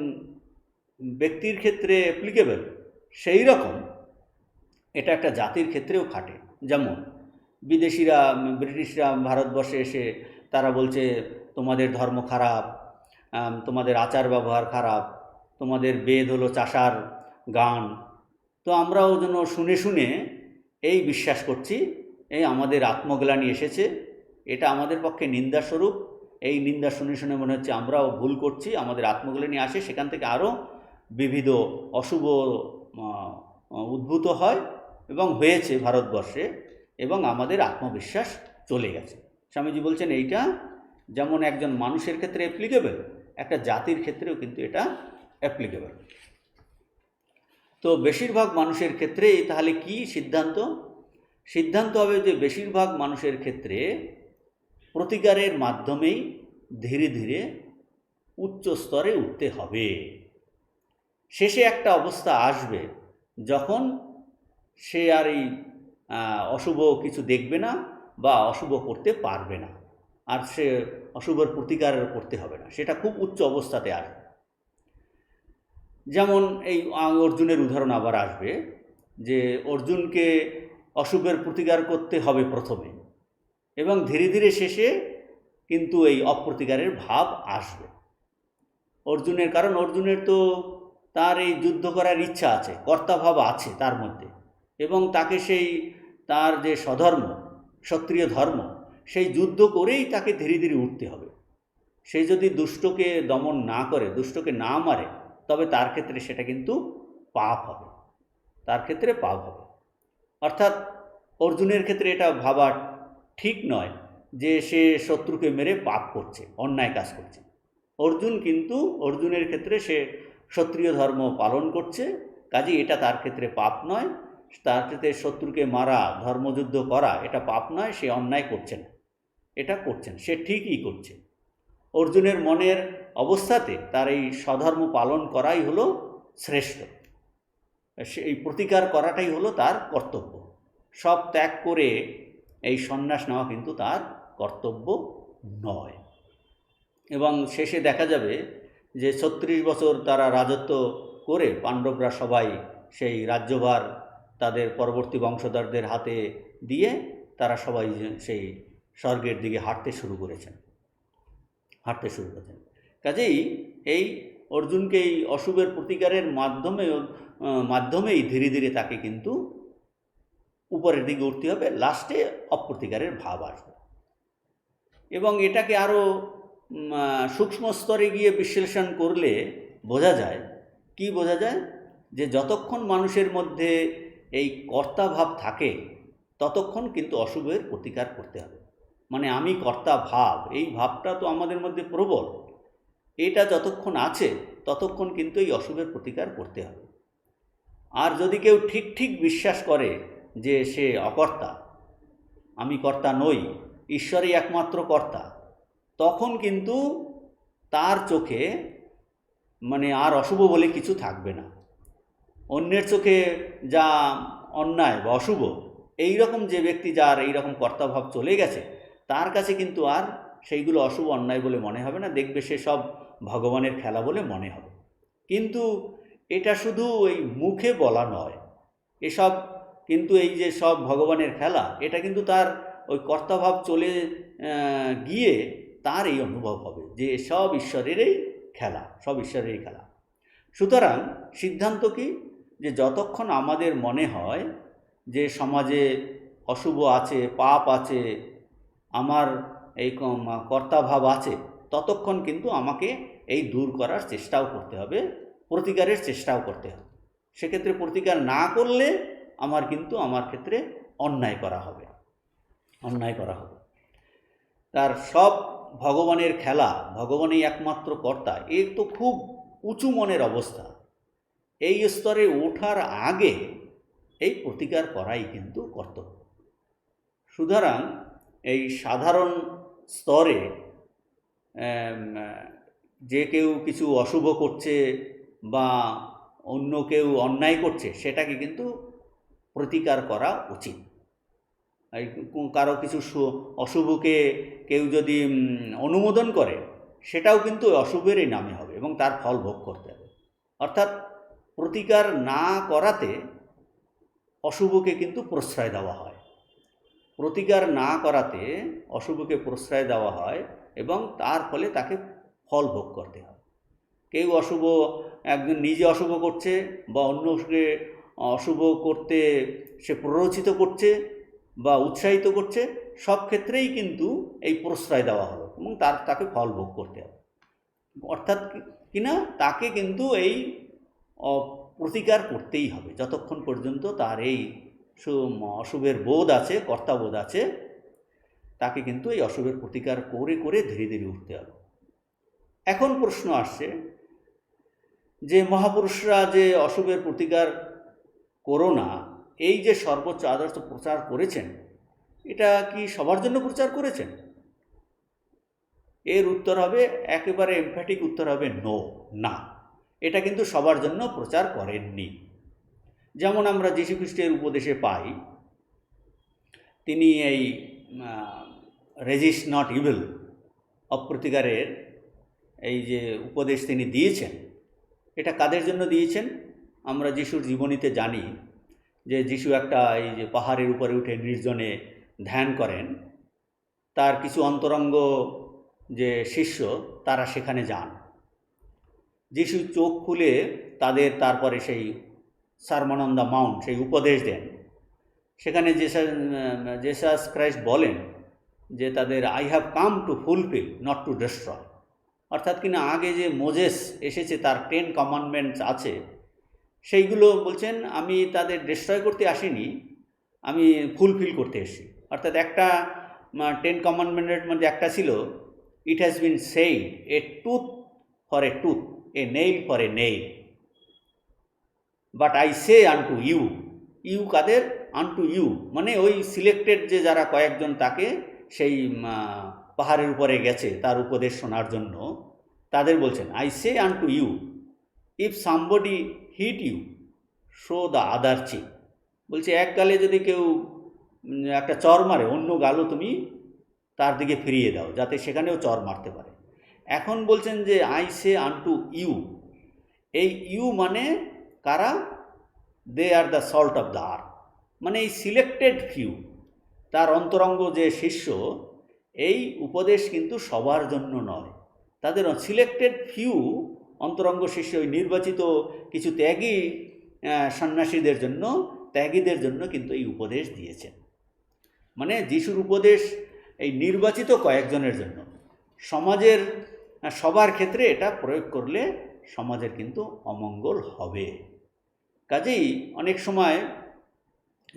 ব্যক্তির ক্ষেত্রে অ্যাপ্লিকেবল, সেই রকম এটা একটা জাতির ক্ষেত্রেও খাটে। যেমন বিদেশিরা, ব্রিটিশরা ভারতবর্ষে এসে তারা বলছে তোমাদের ধর্ম খারাপ, তোমাদের আচার ব্যবহার খারাপ, তোমাদের বেদ হলো চাষার গান। তো আমরাও যেন শুনে শুনে এই বিশ্বাস করছি, এই আমাদের আত্মগ্লানি এসেছে, এটা আমাদের পক্ষে নিন্দাস্বরূপ। এই নিন্দা শুনে শুনে মনে হচ্ছে আমরাও ভুল করছি, আমাদের আত্মগ্লানি আসে, সেখান থেকে আরও বিবিধ অশুভ উদ্ভূত হয় এবং হয়েছে ভারতবর্ষে, এবং আমাদের আত্মবিশ্বাস চলে গেছে। স্বামীজি বলছেন এইটা যেমন একজন মানুষের ক্ষেত্রে অ্যাপ্লিকেবল, একটা জাতির ক্ষেত্রেও কিন্তু এটা অ্যাপ্লিকেবল। তো বেশিরভাগ মানুষের ক্ষেত্রে তাহলে কি সিদ্ধান্ত? সিদ্ধান্ত হবে যে বেশিরভাগ মানুষের ক্ষেত্রে প্রতিকারের মাধ্যমেই ধীরে ধীরে উচ্চ স্তরে উঠতে হবে। শেষে একটা অবস্থা আসবে যখন সে আর এই অশুভ কিছু দেখবে না বা অশুভ করতে পারবে না, আর সে অশুভর প্রতিকার করতে হবে না, সেটা খুব উচ্চ অবস্থাতে আসবে। যেমন এই অর্জুনের উদাহরণ আবার আসবে, যে অর্জুনকে অশুভের প্রতিকার করতে হবে প্রথমে, এবং ধীরে ধীরে শেষে কিন্তু এই অপ্রতিকারের ভাব আসবে অর্জুনের। কারণ অর্জুনের তো তার এই যুদ্ধ করার ইচ্ছা আছে, কর্তাভাব আছে তার মধ্যে, এবং তাকে সেই তার যে স্বধর্ম, ক্ষত্রিয় ধর্ম, সেই যুদ্ধ করেই তাকে ধীরে ধীরে উঠতে হবে। সে যদি দুষ্টকে দমন না করে, দুষ্টকে না মারে, তবে তার ক্ষেত্রে সেটা কিন্তু পাপ হবে, তার ক্ষেত্রে পাপ হবে। অর্থাৎ অর্জুনের ক্ষেত্রে এটা ভাবা ঠিক নয় যে সে শত্রুকে মেরে পাপ করছে, অন্যায় কাজ করছে। অর্জুন কিন্তু, অর্জুনের ক্ষেত্রে সে ক্ষত্রিয় ধর্ম পালন করছে, কাজেই এটা তার ক্ষেত্রে পাপ নয়। তার ক্ষেত্রে শত্রুকে মারা, ধর্মযুদ্ধ করা, এটা পাপ নয়, সে অন্যায় করছে না, এটা করছেন, সে ঠিকই করছে। অর্জুনের মনের অবস্থাতে তার এই স্বধর্ম পালন করাই হলো শ্রেষ্ঠ, এই প্রতিকার করাটাই হলো তার কর্তব্য। সব ত্যাগ করে এই সন্ন্যাস নেওয়া কিন্তু তার কর্তব্য নয়। এবং শেষে দেখা যাবে যে 36 বছর তারা রাজত্ব করে পাণ্ডবরা সবাই সেই রাজ্যভার তাদের পরবর্তী বংশধরদের হাতে দিয়ে তারা সবাই সেই স্বর্গের দিকে হাঁটতে শুরু করেছেন। কাজেই এই অর্জুনকে এই অশুভের প্রতিকারের মাধ্যমেই ধীরে ধীরে তাকে কিন্তু উপরের দিকে উঠতে হবে, লাস্টে অপ্রতিকারের ভাব আসবে। এবং এটাকে আরও সূক্ষ্ম স্তরে গিয়ে বিশ্লেষণ করলে বোঝা যায়, কি বোঝা যায়, যে যতক্ষণ মানুষের মধ্যে এই কর্তা ভাব থাকে ততক্ষণ কিন্তু অশুভের প্রতিকার করতে হবে। মানে আমি কর্তা ভাব, এই ভাবটা তো আমাদের মধ্যে প্রবল, এটা যতক্ষণ আছে ততক্ষণ কিন্তু এই অশুভের প্রতিকার করতে হবে। আর যদি কেউ ঠিক ঠিক বিশ্বাস করে যে সে অকর্তা, আমি কর্তা নই, ঈশ্বরই একমাত্র কর্তা, তখন কিন্তু তার চোখে মানে আর অশুভ বলে কিছু থাকবে না। অন্যের চোখে যা অন্যায় বা অশুভ, এই রকম যে ব্যক্তি যার এই রকম কর্তাভাব চলে গেছে, তার কাছে কিন্তু আর সেইগুলো অশুভ অন্যায় বলে মনে হবে না, দেখবে সে সব ভগবানের খেলা বলে মনে হবে। কিন্তু এটা শুধু ওই মুখে বলা নয়, এসব কিন্তু এই যে সব ভগবানের খেলা, এটা কিন্তু তার ওই কর্তাভাব চলে গিয়ে তার এই অনুভব হবে যে সব ঈশ্বরেরই খেলা, সব ঈশ্বরেরই খেলা। সুতরাং সিদ্ধান্ত কি, যে যতক্ষণ আমাদের মনে হয় যে সমাজে অশুভ আছে, পাপ আছে, আমার এই কর্তাভাব আছে, ততক্ষণ কিন্তু আমাকে এই দূর করার চেষ্টাও করতে হবে, প্রতিকারের চেষ্টাও করতে হবে। সেক্ষেত্রে প্রতিকার না করলে আমার ক্ষেত্রে অন্যায় করা হবে। তার সব ভগবানের খেলা, ভগবানই একমাত্র কর্তা, এর তো খুব উঁচু মনের অবস্থা। এই স্তরে ওঠার আগে এই প্রতিকার করাই কিন্তু কর্তব্য। সুতরাং এই সাধারণ স্তরে যে কেউ কিছু অশুভ করছে বা অন্য কেউ অন্যায় করছে, সেটাকে কিন্তু প্রতিকার করা উচিত। কারো কিছু অশুভকে কেউ যদি অনুমোদন করে, সেটাও কিন্তু অশুভেরই নামে হবে এবং তার ফল ভোগ করতে হবে। অর্থাৎ প্রতিকার না করাতে অশুভকে কিন্তু প্রশ্রয় দেওয়া হয়, প্রতিকার না করাতে অশুভকে প্রশ্রয় দেওয়া হয় এবং তার ফলে তাকে ফল ভোগ করতে হয়। কেউ একজন নিজে অশুভ করছে বা অন্যকে অশুভ করতে সে প্ররোচিত করছে বা উৎসাহিত করছে, সব ক্ষেত্রেই কিন্তু এই প্রশ্রয় দেওয়া হবে এবং তাকে ফল ভোগ করতে হবে। অর্থাৎ কিনা তাকে কিন্তু এই প্রতিকার করতেই হবে যতক্ষণ পর্যন্ত তার এই অশুভের বোধ আছে, কর্তাবোধ আছে, তাকে কিন্তু এই অশুভের প্রতিকার করে করে ধীরে ধীরে উঠতে হবে। এখন প্রশ্ন আসছে যে মহাপুরুষরা যে অশুভের প্রতিকার করো না, এই যে সর্বোচ্চ আদর্শ প্রচার করেছেন, এটা কি সবার জন্য প্রচার করেছেন? এর উত্তর হবে, একেবারে এমফ্যাটিক উত্তর হবে নো, না, এটা কিন্তু সবার জন্য প্রচার করেননি। যেমন আমরা যীশুখ্রিস্টের উপদেশে পাই, তিনি এই রেজিস্ট নট ইভিল, অপ্রতিকারের এই যে উপদেশ তিনি দিয়েছেন, এটা কাদের জন্য দিয়েছেন? আমরা যিশুর জীবনীতে জানি যে যিশু একটা এই যে পাহাড়ের উপরে উঠে নির্জনে ধ্যান করেন, তার কিছু অন্তরঙ্গ যে শিষ্য তারা সেখানে যান। যিশু চোখ খুলে তাদের তারপরে সেই সারমন অন দ্য মাউন্ট, সেই উপদেশ দেন। সেখানে জেসাস ক্রাইস্ট বলেন যে তাদের, I have come to fulfil not to destroy. অর্থাৎ কিনা আগে যে মোজেস এসেছে, তার 10 কমান্ডমেন্টস আছে, সেইগুলো বলছেন আমি তাদের ডিস্ট্রয় করতে আসিনি, আমি ফুলফিল করতে এসেছি। অর্থাৎ একটা 10 কমান্ডমেন্টের মধ্যে একটা ছিল, it has been said, a tooth for a tooth, a nail for a nail, but I say unto you. You কাদের? আনটু ইউ, মানে ওই সিলেক্টেড যে যারা কয়েকজন তাকে সেই পাহাড়ের উপরে গেছে তার উপদেশ শোনার জন্য, তাদের বলছেন, I say unto you, if somebody hit you show the other cheek. বলছে এক গালে যদি কেউ একটা চর মারে, অন্য গালও তুমি তার দিকে ফিরিয়ে দাও, যাতে সেখানেও চর মারতে পারে। এখন বলছেন যে আই সে আনটু ইউ, এই ইউ মানে কারা? They are the salt of the earth, মানে এই সিলেক্টেড ফিউ, তার অন্তরঙ্গ যে শিষ্য, এই উপদেশ কিন্তু সবার জন্য নয়, তাদের সিলেক্টেড ফিউ অন্তরঙ্গ শিষ্য, ওই নির্বাচিত কিছু ত্যাগী সন্ন্যাসীদের জন্য, ত্যাগীদের জন্য কিন্তু এই উপদেশ দিয়েছেন। মানে যিশুর উপদেশ এই নির্বাচিত কয়েকজনের জন্য, সমাজের সবার ক্ষেত্রে এটা প্রয়োগ করলে সমাজের কিন্তু অমঙ্গল হবে। কাজেই অনেক সময়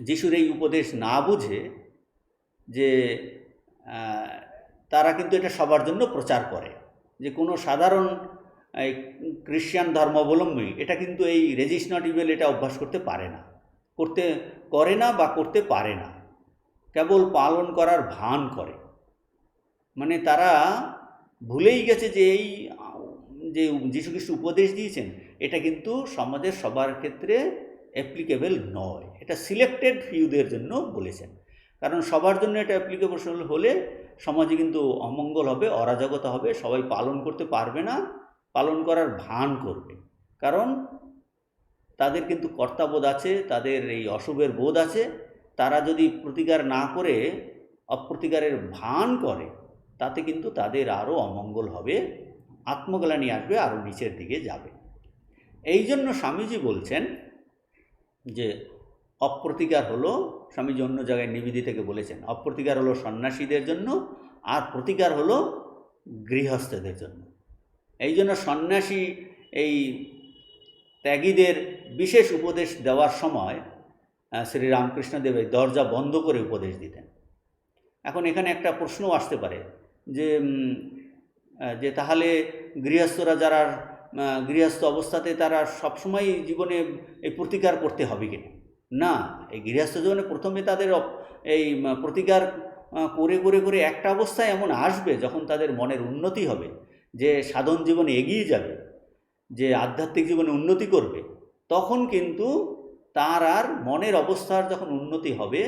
যিশুর এই উপদেশ না বুঝে যে তারা কিন্তু এটা সবার জন্য প্রচার করে, যে কোনো সাধারণ এই খ্রিশ্চান ধর্মাবলম্বী এটা কিন্তু এই রেজিস্ট নট ইভিল এটা অভ্যাস করতে পারে না, করতে পারে না, কেবল পালন করার ভান করে। মানে তারা ভুলেই গেছে যে এই যে যীশুখ্রিস্ট উপদেশ দিয়েছেন, এটা কিন্তু সমাজের সবার ক্ষেত্রে অ্যাপ্লিকেবল নয়, এটা সিলেক্টেড ফিউদের জন্য বলেছেন। কারণ সবার জন্য এটা অ্যাপ্লিকেবল হলে সমাজে কিন্তু অমঙ্গল হবে, অরাজকতা হবে, সবাই পালন করতে পারবে না, পালন করার ভান করবে। কারণ তাদের কিন্তু কর্তাবোধ আছে, তাদের এই অশুভের বোধ আছে। তারা যদি প্রতিকার না করে অপ্রতিকারের ভান করে, তাতে কিন্তু তাদের আরও অমঙ্গল হবে, আত্মগ্লানি আসবে, আরও নিচের দিকে যাবে। এই জন্য স্বামীজি বলছেন যে অপ্রতিকার হলো, স্বামীজি অন্য জায়গায় নিবেদি থেকে বলেছেন, অপ্রতিকার হলো সন্ন্যাসীদের জন্য, আর প্রতিকার হলো গৃহস্থদের জন্য। এই জন্য সন্ন্যাসী এই ত্যাগীদের বিশেষ উপদেশ দেওয়ার সময় শ্রীরামকৃষ্ণদেব এই দরজা বন্ধ করে উপদেশ দিতেন। এখন এখানে একটা প্রশ্নও আসতে পারে যে তাহলে গৃহস্থরা যারা গৃহস্থ অবস্থাতে তারা সবসময় জীবনে এই প্রতিকার করতে হবে কিনা? না, এই গৃহস্থ জীবনে প্রথমে তাদের এই প্রতিকার করে করে করে একটা অবস্থায় এমন আসবে যখন তাদের মনের উন্নতি হবে, যে সাধন জীবনে এগিয়ে যাবে, যে আধ্যাত্মিক জীবনে উন্নতি করবে, তখন কিন্তু তার আর মনের অবস্থার যখন উন্নতি হবে,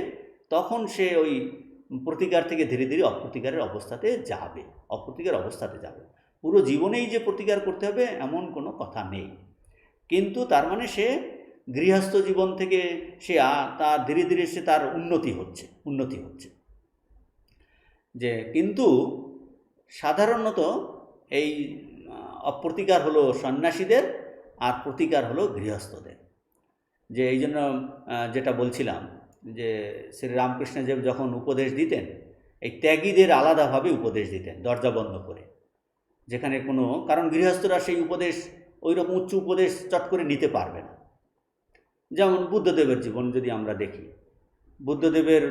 তখন সে ওই প্রতিকার থেকে ধীরে ধীরে অপ্রতিকারের অবস্থাতে যাবে। পুরো জীবনেই যে প্রতিকার করতে হবে এমন কোনো কথা নেই, কিন্তু তার মানে সে গৃহস্থ জীবন থেকে সে তার ধীরে ধীরে সে তার উন্নতি হচ্ছে। যে কিন্তু সাধারণত এই অপ্রতিকার হলো সন্ন্যাসীদের, আর প্রতিকার হলো গৃহস্থদের। যে এই জন্য যেটা বলছিলাম, যে শ্রীরামকৃষ্ণদেব যখন উপদেশ দিতেন, এই ত্যাগীদের আলাদাভাবে উপদেশ দিতেন দরজা বন্ধ করে, যেখানে কোনো, কারণ গৃহস্থরা সেই উপদেশ, ওই রকম উচ্চ উপদেশ চট করে নিতে পারবে না। যেমন বুদ্ধদেবের জীবন যদি আমরা দেখি, বুদ্ধদেবের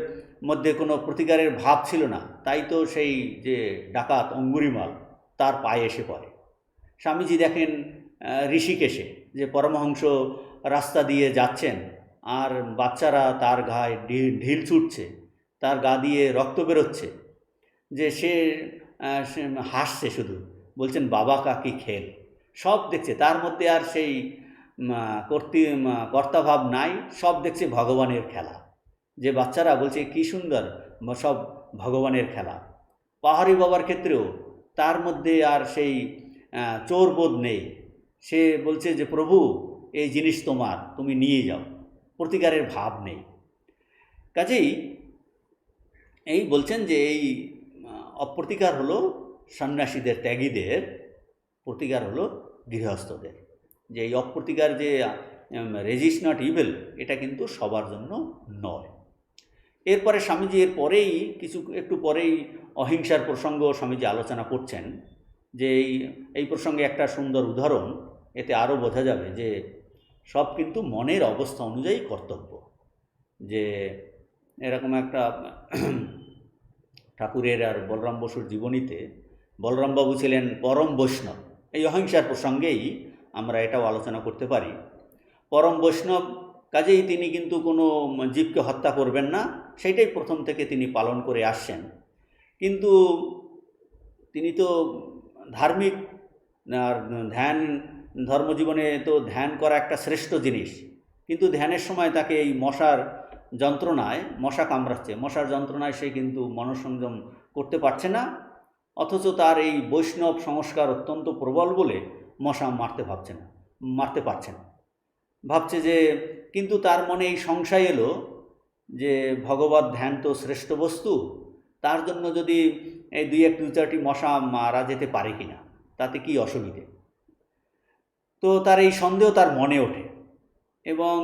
মধ্যে কোনো প্রতিকারের ভাব ছিল না, তাই তো সেই যে ডাকাত অঙ্গুরিমাল তার পায়ে এসে পড়ে। স্বামীজি দেখেন ঋষিকেশে যে পরমহংস রাস্তা দিয়ে যাচ্ছেন, আর বাচ্চারা তার গায়ে ঢিল ছুটছে, তার গা দিয়ে রক্ত বেরোচ্ছে, যে সে হাসছে, শুধু বলছেন বাবা কাকি খেল, সব দেখছে, তার মধ্যে আর সেই কর্তাভাব নাই, সব দেখছে ভগবানের খেলা। যে বাচ্চারা বলছে কি সুন্দর, সব ভগবানের খেলা। পাহাড়ি বাবার ক্ষেত্রেও তার মধ্যে আর সেই চোর বোধ নেই, সে বলছে যে প্রভু এই জিনিস তোমার, তুমি নিয়ে যাও, প্রতিকারের ভাব নেই। কাজেই এই বলছেন যে এই অপ্রতিকার হলো সন্ন্যাসীদের, ত্যাগীদের, প্রতিকার হলো গৃহস্থদের। যে এই অপ্রতিকার, যে রেজিস্ট নট ইভিল, এটা কিন্তু সবার জন্য নয়। এরপরে স্বামীজি পরেই একটু পরেই অহিংসার প্রসঙ্গ স্বামীজি আলোচনা করছেন। যে এই প্রসঙ্গে একটা সুন্দর উদাহরণ, এতে আরও বোঝা যাবে যে সব কিন্তু মনের অবস্থা অনুযায়ী কর্তব্য। যে এরকম একটা ঠাকুরের আর বলরাম বসুর জীবনীতে বলরামবাবু ছিলেন পরম বৈষ্ণব। এই অহিংসার প্রসঙ্গেই আমরা এটাও আলোচনা করতে পারি। পরম বৈষ্ণব, কাজেই তিনি কিন্তু কোনো জীবকে হত্যা করবেন না, সেইটাই প্রথম থেকে তিনি পালন করে আসছেন। কিন্তু তিনি তো ধার্মিক, আর ধর্মজীবনে তো ধ্যান করা একটা শ্রেষ্ঠ জিনিস, কিন্তু ধ্যানের সময় তাকে এই মশার যন্ত্রণায়, মশা কামড়াচ্ছে, মশার যন্ত্রণায় সে কিন্তু মনঃসংযম করতে পারছে না, অথচ তার এই বৈষ্ণব সংস্কার অত্যন্ত প্রবল বলে মশা মারতে পারছে না। ভাবছে যে, কিন্তু তার মনে এই সংশয় এলো যে ভগবত ধ্যান তো শ্রেষ্ঠ বস্তু, তার জন্য যদি এই দু চারটি মশা মারা যেতে পারে কিনা, তাতে কি অসুবিধে। তো তার এই সন্দেহ তার মনে ওঠে, এবং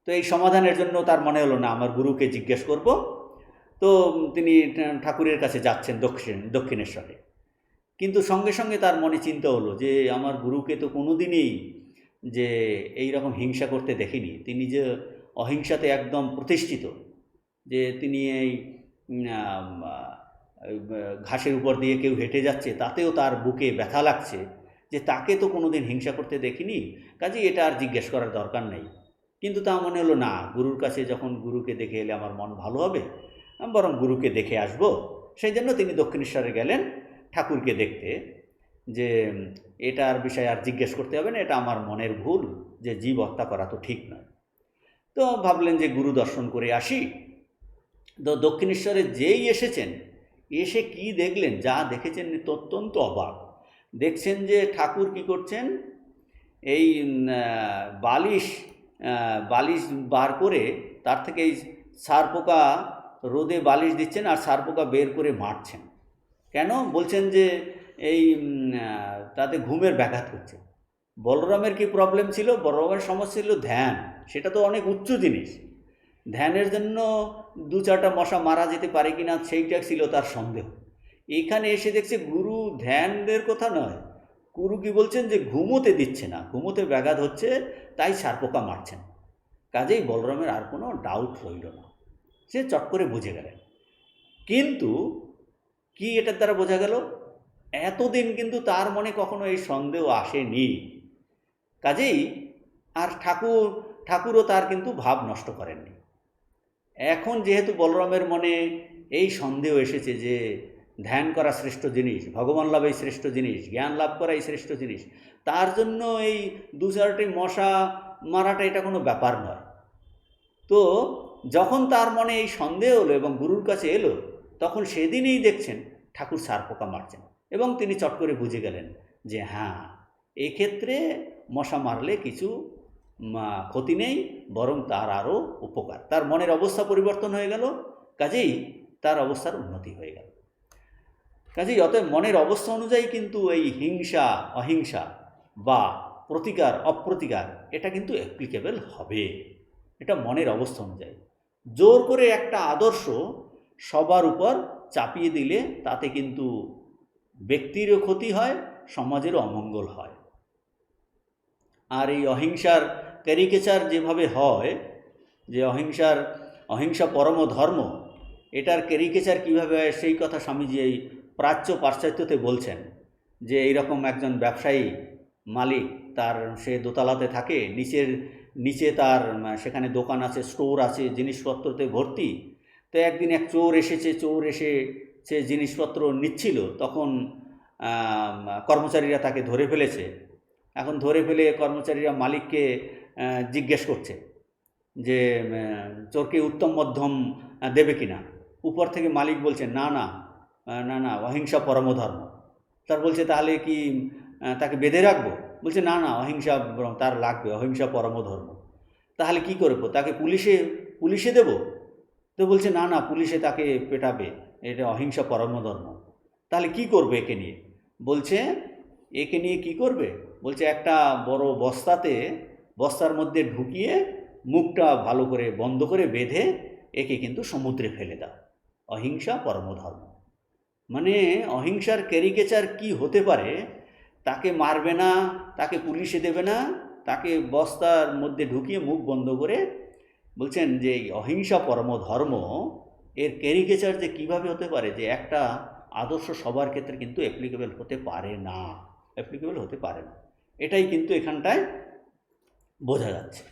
তো এই সমাধানের জন্য তার মনে হলো না, আমার গুরুকে জিজ্ঞেস করব। তো তিনি ঠাকুরের কাছে যাচ্ছেন দক্ষিণেশ্বরে। কিন্তু সঙ্গে সঙ্গে তার মনে চিন্তা হলো যে আমার গুরুকে তো কোনো দিনই যে এই রকম হিংসা করতে দেখিনি। তিনি যে অহিংসাতে একদম প্রতিষ্ঠিত, যে তিনি এই ঘাসের উপর দিয়ে কেউ হেঁটে যাচ্ছে তাতেও তার বুকে ব্যথা লাগছে, যে তাকে তো কোনো দিন হিংসা করতে দেখিনি, কাজেই এটা আর জিজ্ঞেস করার দরকার নেই। কিন্তু তা মনে হলো না, গুরুর কাছে যখন গুরুকে দেখে এলে আমার মন ভালো হবে, বরং গুরুকে দেখে আসবো। সেই জন্য তিনি দক্ষিণেশ্বরে গেলেন ঠাকুরকে দেখতে, যে এটার বিষয়ে আর জিজ্ঞেস করতে হবে না, এটা আমার মনের ভুল, যে জীব হত্যা করা তো ঠিক নয়। তো ভাবলেন যে গুরু দর্শন করে আসি। তো দক্ষিণেশ্বরে যেই এসেছেন, এসে কি দেখলেন, যা দেখেছেন অত্যন্ত অবাক। দেখছেন যে ঠাকুর কি করছেন, এই বালিশ বালিশ বার করে তার থেকে এই সারপোকা রোদে বালিশ দিচ্ছেন আর সারপোকা বের করে মারছেন। কেন? বলছেন যে এই তাতে ঘুমের ব্যাঘাত হচ্ছে। বলরামের কি প্রবলেম ছিল? বলরামের সমস্যা ছিল ধ্যান। সেটা তো অনেক উচ্চ জিনিস। ধ্যানের জন্য 2-4টা মশা মারা যেতে পারে কি না সেইটা ছিল তার সন্দেহ। এখানে এসে দেখছে গুরু ধ্যানের কথা নয়, গুরু কি বলছেন যে ঘুমোতে দিচ্ছে না, ঘুমোতে ব্যাঘাত হচ্ছে, তাই সারপোকা মারছেন। কাজেই বলরামের আর কোনো ডাউট রইল না, সে চট করে বুঝে গেলেন। কিন্তু কি এটার দ্বারা বোঝা গেল? এতদিন কিন্তু তার মনে কখনো এই সন্দেহ আসেনি। কাজেই আর ঠাকুরও তার কিন্তু ভাব নষ্ট করেননি। এখন যেহেতু বলরামের মনে এই সন্দেহ এসেছে যে ধ্যান করা শ্রেষ্ঠ জিনিস, ভগবান লাভই শ্রেষ্ঠ জিনিস, জ্ঞান লাভ করাই শ্রেষ্ঠ জিনিস, তার জন্য এই 2-4টি মশা মারাটা এটা কোনো ব্যাপার নয়। তো যখন তার মনে এই সন্দেহ হলো এবং গুরুর কাছে এলো, তখন সেদিনই দেখছেন ঠাকুর সারপোকা মারছেন এবং তিনি চট করে বুঝে গেলেন যে হ্যাঁ, এক্ষেত্রে মশা মারলে কিছু ক্ষতি নেই, বরং তার আরও উপকার। তার মনের অবস্থা পরিবর্তন হয়ে গেল, কাজেই তার অবস্থার উন্নতি হয়ে গেল। কাজেই অতএব মনের অবস্থা অনুযায়ী কিন্তু এই হিংসা অহিংসা বা প্রতিকার অপ্রতিকার এটা কিন্তু অ্যাপ্লিকেবল হবে। এটা মনের অবস্থা অনুযায়ী। জোর করে একটা আদর্শ সবার উপর চাপিয়ে দিলে তাতে কিন্তু ব্যক্তিরও ক্ষতি হয়, সমাজেরও অমঙ্গল হয়। আর এই অহিংসার ক্যারিকেচার যেভাবে হয়, যে অহিংসা পরম ধর্ম, এটার ক্যারিকেচার কীভাবে হয় সেই কথা স্বামীজি এই প্রাচ্য পাশ্চাত্যতে বলছেন। যে এইরকম একজন ব্যবসায়ী মালিক, তার সে দোতলাতে থাকে, নিচে তার সেখানে দোকান আছে, স্টোর আছে, জিনিসপত্রতে ভর্তি। তো একদিন এক চোর এসে সে জিনিসপত্র নিচ্ছিল, তখন কর্মচারীরা তাকে ধরে ফেলেছে। এখন ধরে ফেলে কর্মচারীরা মালিককে জিজ্ঞেস করছে যে চোরকে উত্তম মধ্যম দেবে কিনা। উপর থেকে মালিক বলছে না না না না, অহিংসা পরম ধর্ম। তার বলছে তাহলে কি তাকে বেঁধে রাখবো? বলছে না না, অহিংসা তার লাগবে, অহিংসা পরম ধর্ম। তাহলে কি করবো? তাকে পুলিশে দেব? তো বলছে না না, পুলিশে তাকে পেটাবে, এটা অহিংসা পরম ধর্ম। তাহলে কি করবে একে নিয়ে? বলছে একে নিয়ে কি করবে? বলছে একটা বড় বস্তার মধ্যে ঢুকিয়ে মুখটা ভালো করে বন্ধ করে বেঁধে একে কিন্তু সমুদ্রে ফেলে দাও, অহিংসা পরম ধর্ম। মানে অহিংসার ক্যারিকেচার কি হতে পারে? তাকে মারবে না, তাকে পুলিশে দেবে না, তাকে বস্তার মধ্যে ঢুকিয়ে মুখ বন্ধ করে বলছেন যে এই অহিংসা পরম ধর্ম, এর ক্যারিকেচার যে কীভাবে হতে পারে, যে একটা আদর্শ সবার ক্ষেত্রে কিন্তু অ্যাপ্লিকেবল হতে পারে না, এটাই কিন্তু এখানটায় বোঝা যাচ্ছে।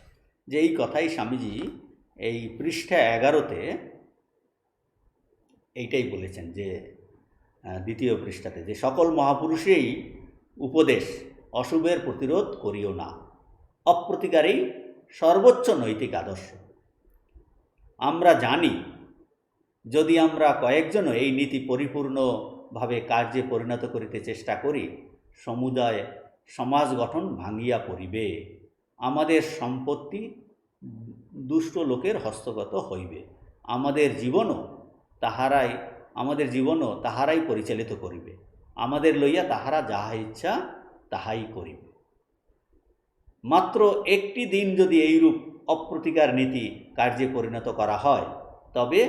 যে এই কথাই স্বামীজি এই পৃষ্ঠা 11-তে এইটাই বলেছেন, যে দ্বিতীয় পৃষ্ঠাতে, যে সকল মহাপুরুষেই উপদেশ অশুভের প্রতিরোধ করিও না, অপ্রতিকারেই সর্বোচ্চ নৈতিক আদর্শ। আমরা জানি যদি আমরা কয়েকজনও এই নীতি পরিপূর্ণভাবে কার্যে পরিণত করিতে চেষ্টা করি, সমুদায় সমাজ গঠন ভাঙিয়া পড়িবে, আমাদের সম্পত্তি দুষ্ট লোকের হস্তগত হইবে, আমাদের জীবনও তাহারাই পরিচালিত করিবে, আমাদের লইয়া তাহারা যাহা ইচ্ছা তাহাই করিবে। মাত্র একটি দিন যদি এইরূপ অপ্রতিকার নীতি কার্যে পরিণত করা হয়, তবে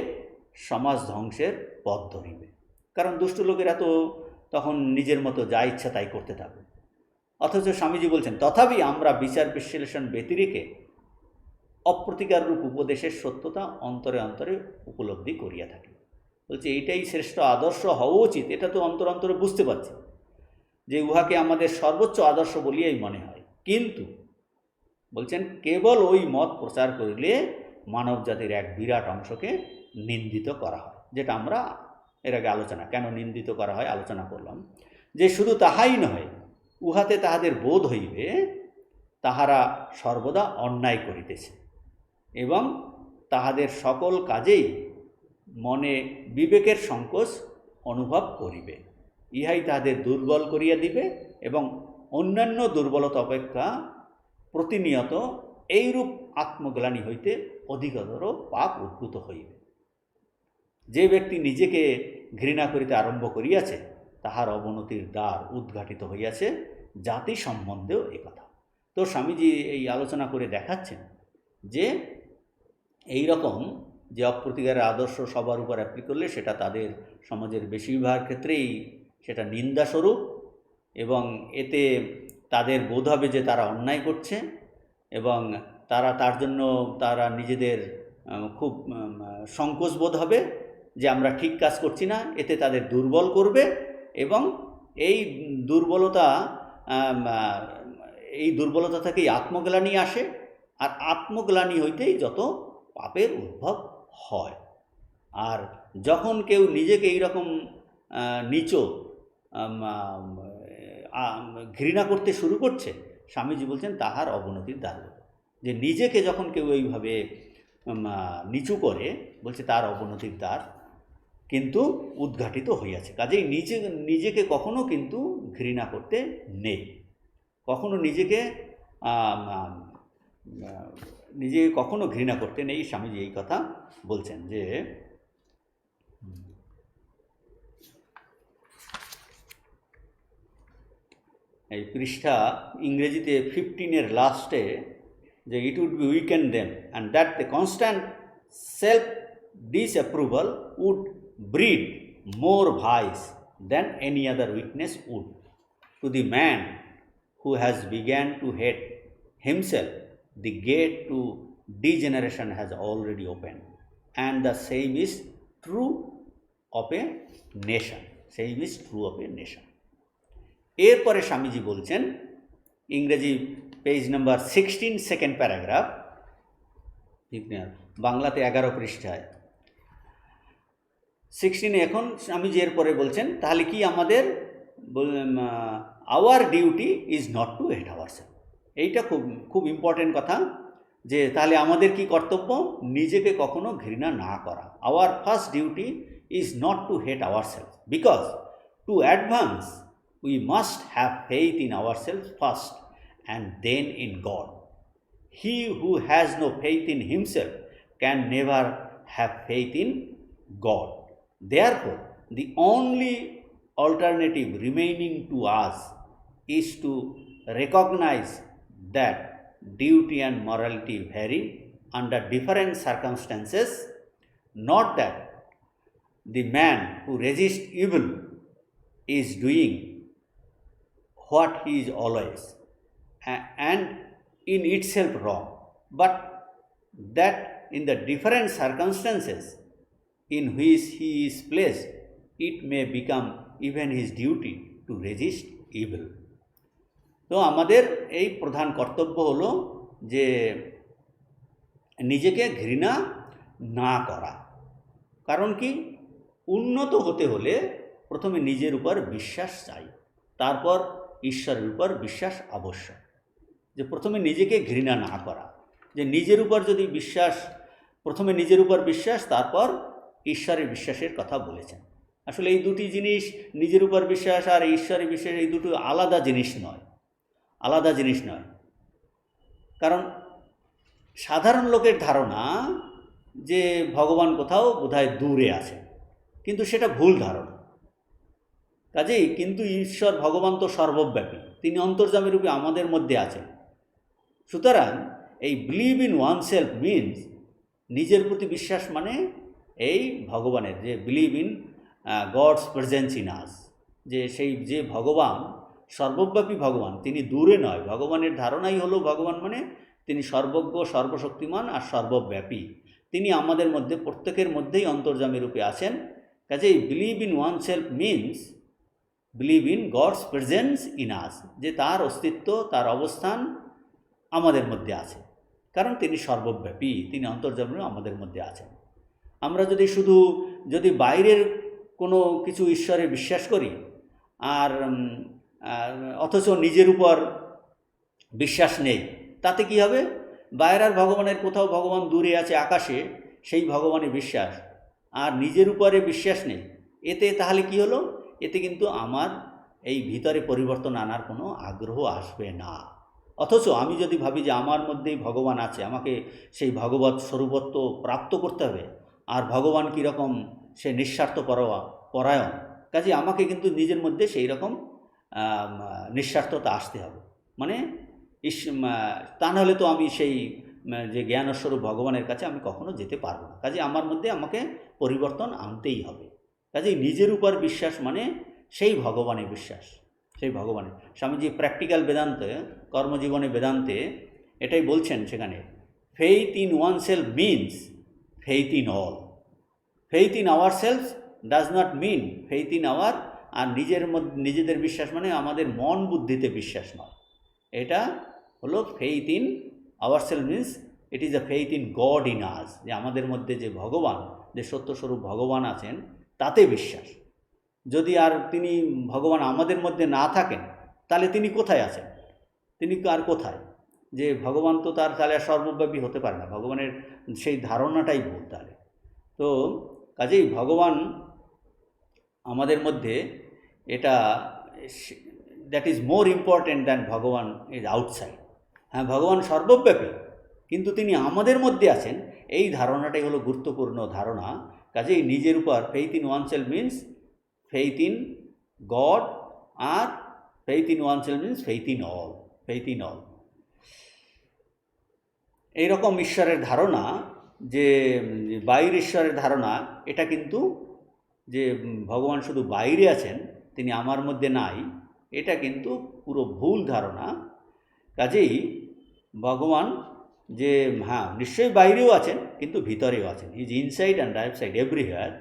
সমাজ ধ্বংসের পথ ধরিবে। কারণ দুষ্ট লোকেরা তো তখন নিজের মতো যা ইচ্ছা তাই করতে থাকবে। অথচ স্বামীজি বলছেন তথাপি আমরা বিচার বিশ্লেষণ ব্যতিরেকে অপ্রতিকার রূপ উপদেশের সত্যতা অন্তরে অন্তরে উপলব্ধি করিয়া থাকি। বলছে এইটাই শ্রেষ্ঠ আদর্শ হওয়া উচিত, এটা তো অন্তরে বুঝতে পারছি যে উহাকে আমাদের সর্বোচ্চ আদর্শ বলিয়াই মনে হয়। কিন্তু বলছেন কেবল ওই মত প্রচার করিলে মানব জাতির এক বিরাট অংশকে নিন্দিত করা হয়, যেটা আমরা এর আগে কেন নিন্দিত করা হয় আলোচনা করলাম। যে শুধু তাহাই নয়, উহাতে তাহাদের বোধ হইবে তাহারা সর্বদা অন্যায় করিতেছে এবং তাহাদের সকল কাজেই মনে বিবেকের সংকোচ অনুভব করিবে, ইহাই তাহাদের দুর্বল করিয়া দিবে এবং অন্যান্য দুর্বলতা অপেক্ষা প্রতিনিয়ত এইরূপ আত্মগ্লানি হইতে অধিকতর পাপ উদ্ভূত হইবে। যে ব্যক্তি নিজেকে ঘৃণা করিতে আরম্ভ করিয়াছে তাহার অবনতির দ্বার উদ্ঘাটিত হইয়াছে, জাতি সম্বন্ধেও একথা। তো স্বামীজি এই আলোচনা করে দেখাচ্ছেন যে এই রকম যে অপ্রতিকারের আদর্শ সবার উপর অ্যাপ্লি করলে সেটা তাদের সমাজের বেশিরভাগ ক্ষেত্রেই সেটা নিন্দাস্বরূপ, এবং এতে তাদের বোধ হবে যে তারা অন্যায় করছে, এবং তার জন্য তারা নিজেদের খুব সংকোচ বোধ হবে যে আমরা ঠিক কাজ করছি না, এতে তাদের দুর্বল করবে, এবং এই দুর্বলতা থেকেই আত্মগ্লানি আসে, আর আত্মগ্লানি হইতেই যত পাপের উদ্ভব হয়। আর যখন কেউ নিজেকে এইরকম নিচু ঘৃণা করতে শুরু করছে, স্বামীজি বলছেন তাহার অবনতির দ্বার, যে নিজেকে যখন কেউ এইভাবে নিচু করে, বলছে তার অবনতির দ্বার কিন্তু উদ্ঘাটিত হইয়াছে। কাজেই নিজেকে কখনো কিন্তু ঘৃণা করতে নেই, কখনো নিজেকে কখনো ঘৃণা করতে নেই। স্বামীজি এই কথা বলছেন যে এই পৃষ্ঠা ইংরেজিতে 15-এর লাস্টে, যে it would be weaken them and that the constant self disapproval would breed more vice than any other weakness would. To the man who has begun to hate himself, the gate to degeneration has already opened, and the same is true of a nation. Same is true of a nation. এরপরে স্বামীজি বলছেন ইংরেজি page number 16, second paragraph, বাংলাতে 11 পৃষ্ঠায় 16 এখন স্বামীজি এরপরে বলছেন তাহলে কি আমাদের our duty is not to hate ourself. এইটা খুব ইম্পর্টেন্ট কথা, যে তাহলে আমাদের কি কর্তব্য? নিজেকে কখনো ঘৃণা না করা। Our first duty is not to hate ourself, because to advance we must have faith in ourself first and then in God. He who has no faith in himself can never have faith in God. Therefore, the only alternative remaining to us is to recognize that duty and morality vary under different circumstances, not that the man who resists evil is doing what he is always and in itself wrong, but that in the different circumstances in which he is placed, it may become even his duty to resist evil. তো আমাদের এই প্রধান কর্তব্য হলো যে নিজেকে ঘৃণা না করা। কারণ কি? উন্নত হতে হলে প্রথমে নিজের উপর বিশ্বাস চাই, তারপর ঈশ্বরের উপর বিশ্বাস আবশ্যক। যে প্রথমে নিজেকে ঘৃণা না করা, যে নিজের উপর যদি বিশ্বাস, প্রথমে নিজের উপর বিশ্বাস, তারপর ঈশ্বরের বিশ্বাসের কথা বলেছেন। আসলে এই দুটি জিনিস, নিজের উপর বিশ্বাস আর ঈশ্বরের বিশ্বাস, এই দুটো আলাদা জিনিস নয়। কারণ সাধারণ লোকের ধারণা যে ভগবান কোথাও বোধহয় দূরে আছে, কিন্তু সেটা ভুল ধারণা। কাজেই কিন্তু ঈশ্বর ভগবান তো সর্বব্যাপী, তিনি অন্তর্যামী রূপে আমাদের মধ্যে আছেন। সুতরাং এই believe in oneself means নিজের প্রতি বিশ্বাস, মানে এই ভগবানের, যে believe in God's presence in us, যে সেই যে ভগবান সর্বব্যাপী ভগবান, তিনি দূরে নয়। ভগবানের ধারণাই হলো ভগবান মানে তিনি সর্বজ্ঞ, সর্বশক্তিমান আর সর্বব্যাপী। তিনি আমাদের মধ্যে, প্রত্যেকের মধ্যেই অন্তর্যামী রূপে আছেন। কাজেই believe in oneself means believe in God's presence in us, যে তার অস্তিত্ব, তার অবস্থান আমাদের মধ্যে আছে, কারণ তিনি সর্বব্যাপী, তিনি অন্তর্যামী আমাদের মধ্যে আছেন। আমরা যদি বাইরের কোনো কিছু ঈশ্বরে বিশ্বাস করি আর অথচ নিজের উপর বিশ্বাস নেই, তাতে কি হবে? বাইরের ভগবানের, কোথাও ভগবান দূরে আছে আকাশে, সেই ভগবানের বিশ্বাস, আর নিজের উপরে বিশ্বাস নেই, এতে তাহলে কি হলো? এতে কিন্তু আমার এই ভিতরে পরিবর্তন আনার কোনো আগ্রহ আসবে না। অথচ আমি যদি ভাবি যে আমার মধ্যেই ভগবান আছে, আমাকে সেই ভগবৎ স্বরূপত্ব প্রাপ্ত করতে হবে, আর ভগবান কীরকম সে নিঃস্বার্থ পরায়ণ, কাজে আমাকে কিন্তু নিজের মধ্যে সেই রকম নিঃস্বার্থতা আসতে হবে। মানে তা নাহলে তো আমি সেই যে জ্ঞানস্বরূপ ভগবানের কাছে আমি কখনো যেতে পারবো না। কাজে আমার মধ্যে আমাকে পরিবর্তন আনতেই হবে। কাজেই নিজের উপর বিশ্বাস মানে সেই ভগবানের বিশ্বাস, সেই ভগবানের। স্বামীজি প্র্যাকটিক্যাল বেদান্তে, কর্মজীবনে বেদান্তে এটাই বলছেন সেখানে, faith in oneself means faith in all. Faith in our self does not mean faith in our, আর নিজেদের বিশ্বাস মানে আমাদের মন বুদ্ধিতে বিশ্বাস নয়। এটা হলো faith in our self means it is a faith in God in us, যে আমাদের মধ্যে যে ভগবান, যে সত্যস্বরূপ ভগবান আছেন তাতে বিশ্বাস। যদি আর তিনি ভগবান আমাদের মধ্যে না থাকেন তাহলে তিনি কোথায় আছেন? তিনি আর কোথায়? যে ভগবান তো তাহলে আর সর্বব্যাপী হতে পারে না। ভগবানের সেই ধারণাটাই ভুল তাহলে। তো কাজেই ভগবান আমাদের মধ্যে, এটা that is more important than ভগবান ইজ আউটসাইড। হ্যাঁ, ভগবান সর্বব্যাপী, কিন্তু তিনি আমাদের মধ্যে আছেন, এই ধারণাটাই হলো গুরুত্বপূর্ণ ধারণা। কাজেই নিজের উপর faith in oneself means faith in God, আর faith in oneself means faith in all, faith in all. এইরকম ঈশ্বরের ধারণা, যে বাইরের ঈশ্বরের ধারণা, এটা কিন্তু যে ভগবান শুধু বাইরে আছেন, তিনি আমার মধ্যে নাই, এটা কিন্তু পুরো ভুল ধারণা। কাজেই ভগবান যে হ্যাঁ নিশ্চয়ই বাইরেও আছেন, কিন্তু ভিতরেও আছেন। Is inside and outside everywhere.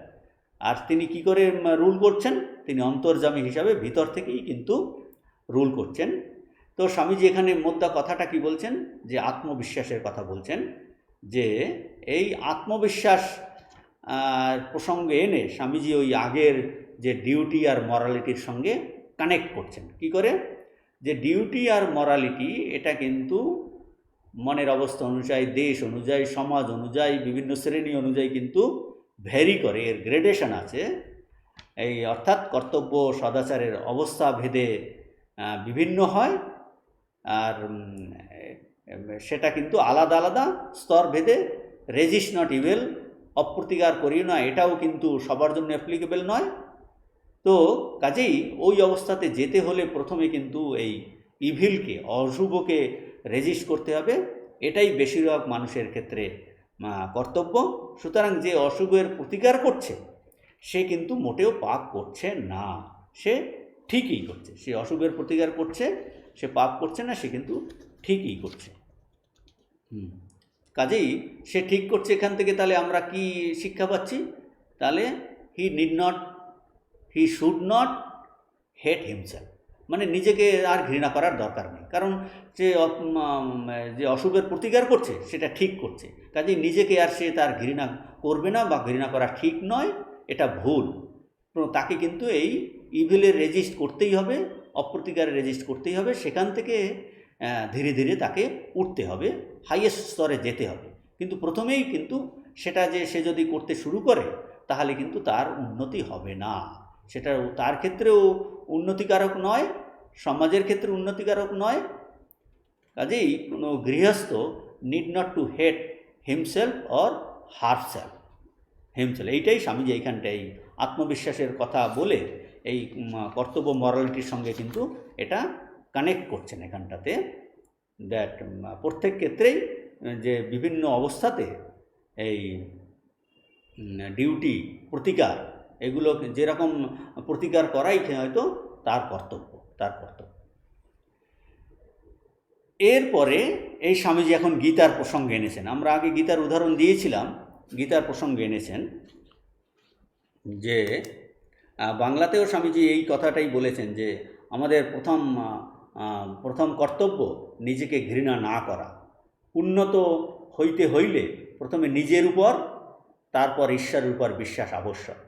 আর তিনি কি করে রুল করছেন? তিনি অন্তর্যামী হিসাবে ভিতর থেকেই কিন্তু রুল করছেন। তো স্বামীজি এখানে মোদ্দা কথাটা কি বলছেন? যে আত্মবিশ্বাসের কথা বলছেন, যে এই আত্মবিশ্বাস প্রসঙ্গে এনে স্বামীজি ওই আগের যে ডিউটি আর মরালিটির সঙ্গে কানেক্ট করছেন। কি করে? যে ডিউটি আর মরালিটি এটা কিন্তু মনের অবস্থা অনুযায়ী, দেশ অনুযায়ী, সমাজ অনুযায়ী, বিভিন্ন শ্রেণী অনুযায়ী কিন্তু ভ্যারি করে, এর গ্রেডেশন আছে। এই অর্থাৎ কর্তব্য সদাচারের অবস্থা ভেদে বিভিন্ন হয়, আর সেটা কিন্তু আলাদা আলাদা স্তর ভেদে। রেজিস্ট নট ইভিল, অপ্রতিকার করিও না, এটাও কিন্তু সবার জন্য অ্যাপ্লিকেবল নয়। তো কাজেই ওই অবস্থাতে যেতে হলে প্রথমে কিন্তু এই ইভিলকে, অশুভকে রেজিস্ট করতে হবে। এটাই বেশিরভাগ মানুষের ক্ষেত্রে কর্তব্য। সুতরাং যে অশুভের প্রতিকার করছে সে কিন্তু মোটেও পাপ করছে না, সে ঠিকই করছে। সে অশুভের প্রতিকার করছে, সে পাপ করছে না, সে কিন্তু ঠিকই করছে। কাজেই সে ঠিক করছে। এখান থেকে তাহলে আমরা কি শিক্ষা পাচ্ছি? তাহলে he should not hate himself, মানে নিজেকে আর ঘৃণা করার দরকার নেই। কারণ যে অশুভের প্রতিকার করছে সেটা ঠিক করছে, কাজেই নিজেকে আর সে তার ঘৃণা করবে না, বা ঘৃণা করা ঠিক নয়, এটা ভুল। তাকে কিন্তু এই ইভিলের রেজিস্ট করতেই হবে, অপ্রতিকারের রেজিস্ট করতেই হবে। সেখান থেকে ধীরে ধীরে তাকে উঠতে হবে, হাইয়েস্ট স্তরে যেতে হবে। কিন্তু প্রথমেই কিন্তু সেটা যে সে যদি করতে শুরু করে তাহলে কিন্তু তার উন্নতি হবে না। সেটা তার ক্ষেত্রেও উন্নতিকারক নয়, সমাজের ক্ষেত্রে উন্নতিকারক নয়। কাজেই কোনো গৃহস্থ need not to hate himself or herself himself. এইটাই স্বামীজি এইখানটাই আত্মবিশ্বাসের কথা বলে এই কর্তব্য মরালিটির সঙ্গে কিন্তু এটা কানেক্ট করছেন এখানটাতে। দ্যাট প্রত্যেক ক্ষেত্রেই যে বিভিন্ন অবস্থাতে এই ডিউটি, প্রতিকার, এগুলো যেরকম প্রতিকার করাই হয়তো তার কর্তব্য। এরপরে এই স্বামীজি এখন গীতার প্রসঙ্গে এনেছেন। আমরা আগে গীতার উদাহরণ দিয়েছিলাম, গীতার প্রসঙ্গে এনেছেন যে বাংলাতেও স্বামীজি এই কথাটাই বলেছেন যে আমাদের প্রথম কর্তব্য নিজেকে ঘৃণা না করা। উন্নত হইতে হইলে প্রথমে নিজের উপর, তারপর ঈশ্বরের উপর বিশ্বাস আবশ্যক।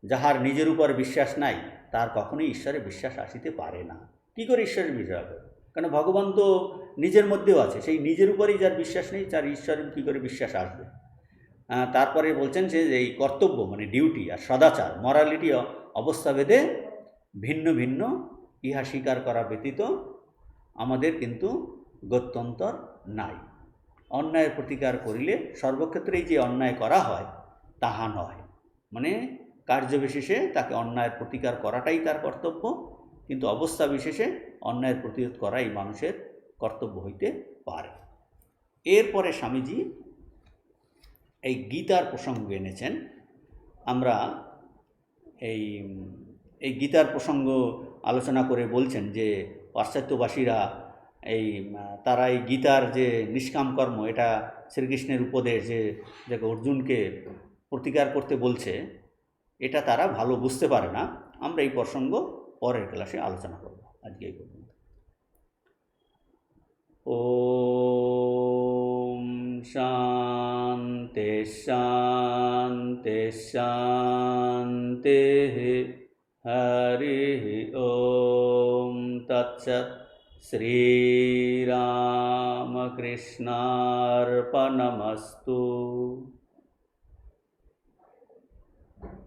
যাহার নিজের উপর বিশ্বাস নাই তার কখনোই ঈশ্বরে বিশ্বাস আসিতে পারে না। কী করে ঈশ্বরের বিশ্বাস হবে? কারণ ভগবান তো নিজের মধ্যেও আছে, সেই নিজের উপরেই যার বিশ্বাস নেই তার ঈশ্বরের কী করে বিশ্বাস আসবে? তারপরে বলছেন যে এই কর্তব্য মানে ডিউটি আর সদাচার, মরালিটি অবস্থাভেদে ভিন্ন ভিন্ন ইহা স্বীকার করা ব্যতীত আমাদের কিন্তু গত্যন্তর নাই। অন্যায়ের প্রতিকার করিলে সর্বক্ষেত্রেই যে অন্যায় করা হয় তাহা নয়, মানে কার্যবিশেষে তাকে অন্যায়ের প্রতিকার করাটাই তার কর্তব্য, কিন্তু অবস্থা বিশেষে অন্যায়ের প্রতিরোধ করাই মানুষের কর্তব্য হইতে পারে। এরপরে স্বামীজি এই গীতার প্রসঙ্গ এনেছেন। আমরা এই এই গীতার প্রসঙ্গ আলোচনা করে বলছেন যে পাশ্চাত্যবাসীরা তারা এই গীতার যে নিষ্কাম কর্ম, এটা শ্রীকৃষ্ণের উপদেশ যে যাকে অর্জুনকে প্রতিকার করতে বলছে, এটা তারা ভালো বুঝতে পারে না। আমরা এই প্রসঙ্গ পরের ক্লাসে আলোচনা করব। আজকে এই পর্যন্ত। ওম শান্তি শান্তি শান্তি। হরি ওম তৎসৎ। শ্রীরামকৃষ্ণার্পণমস্তু।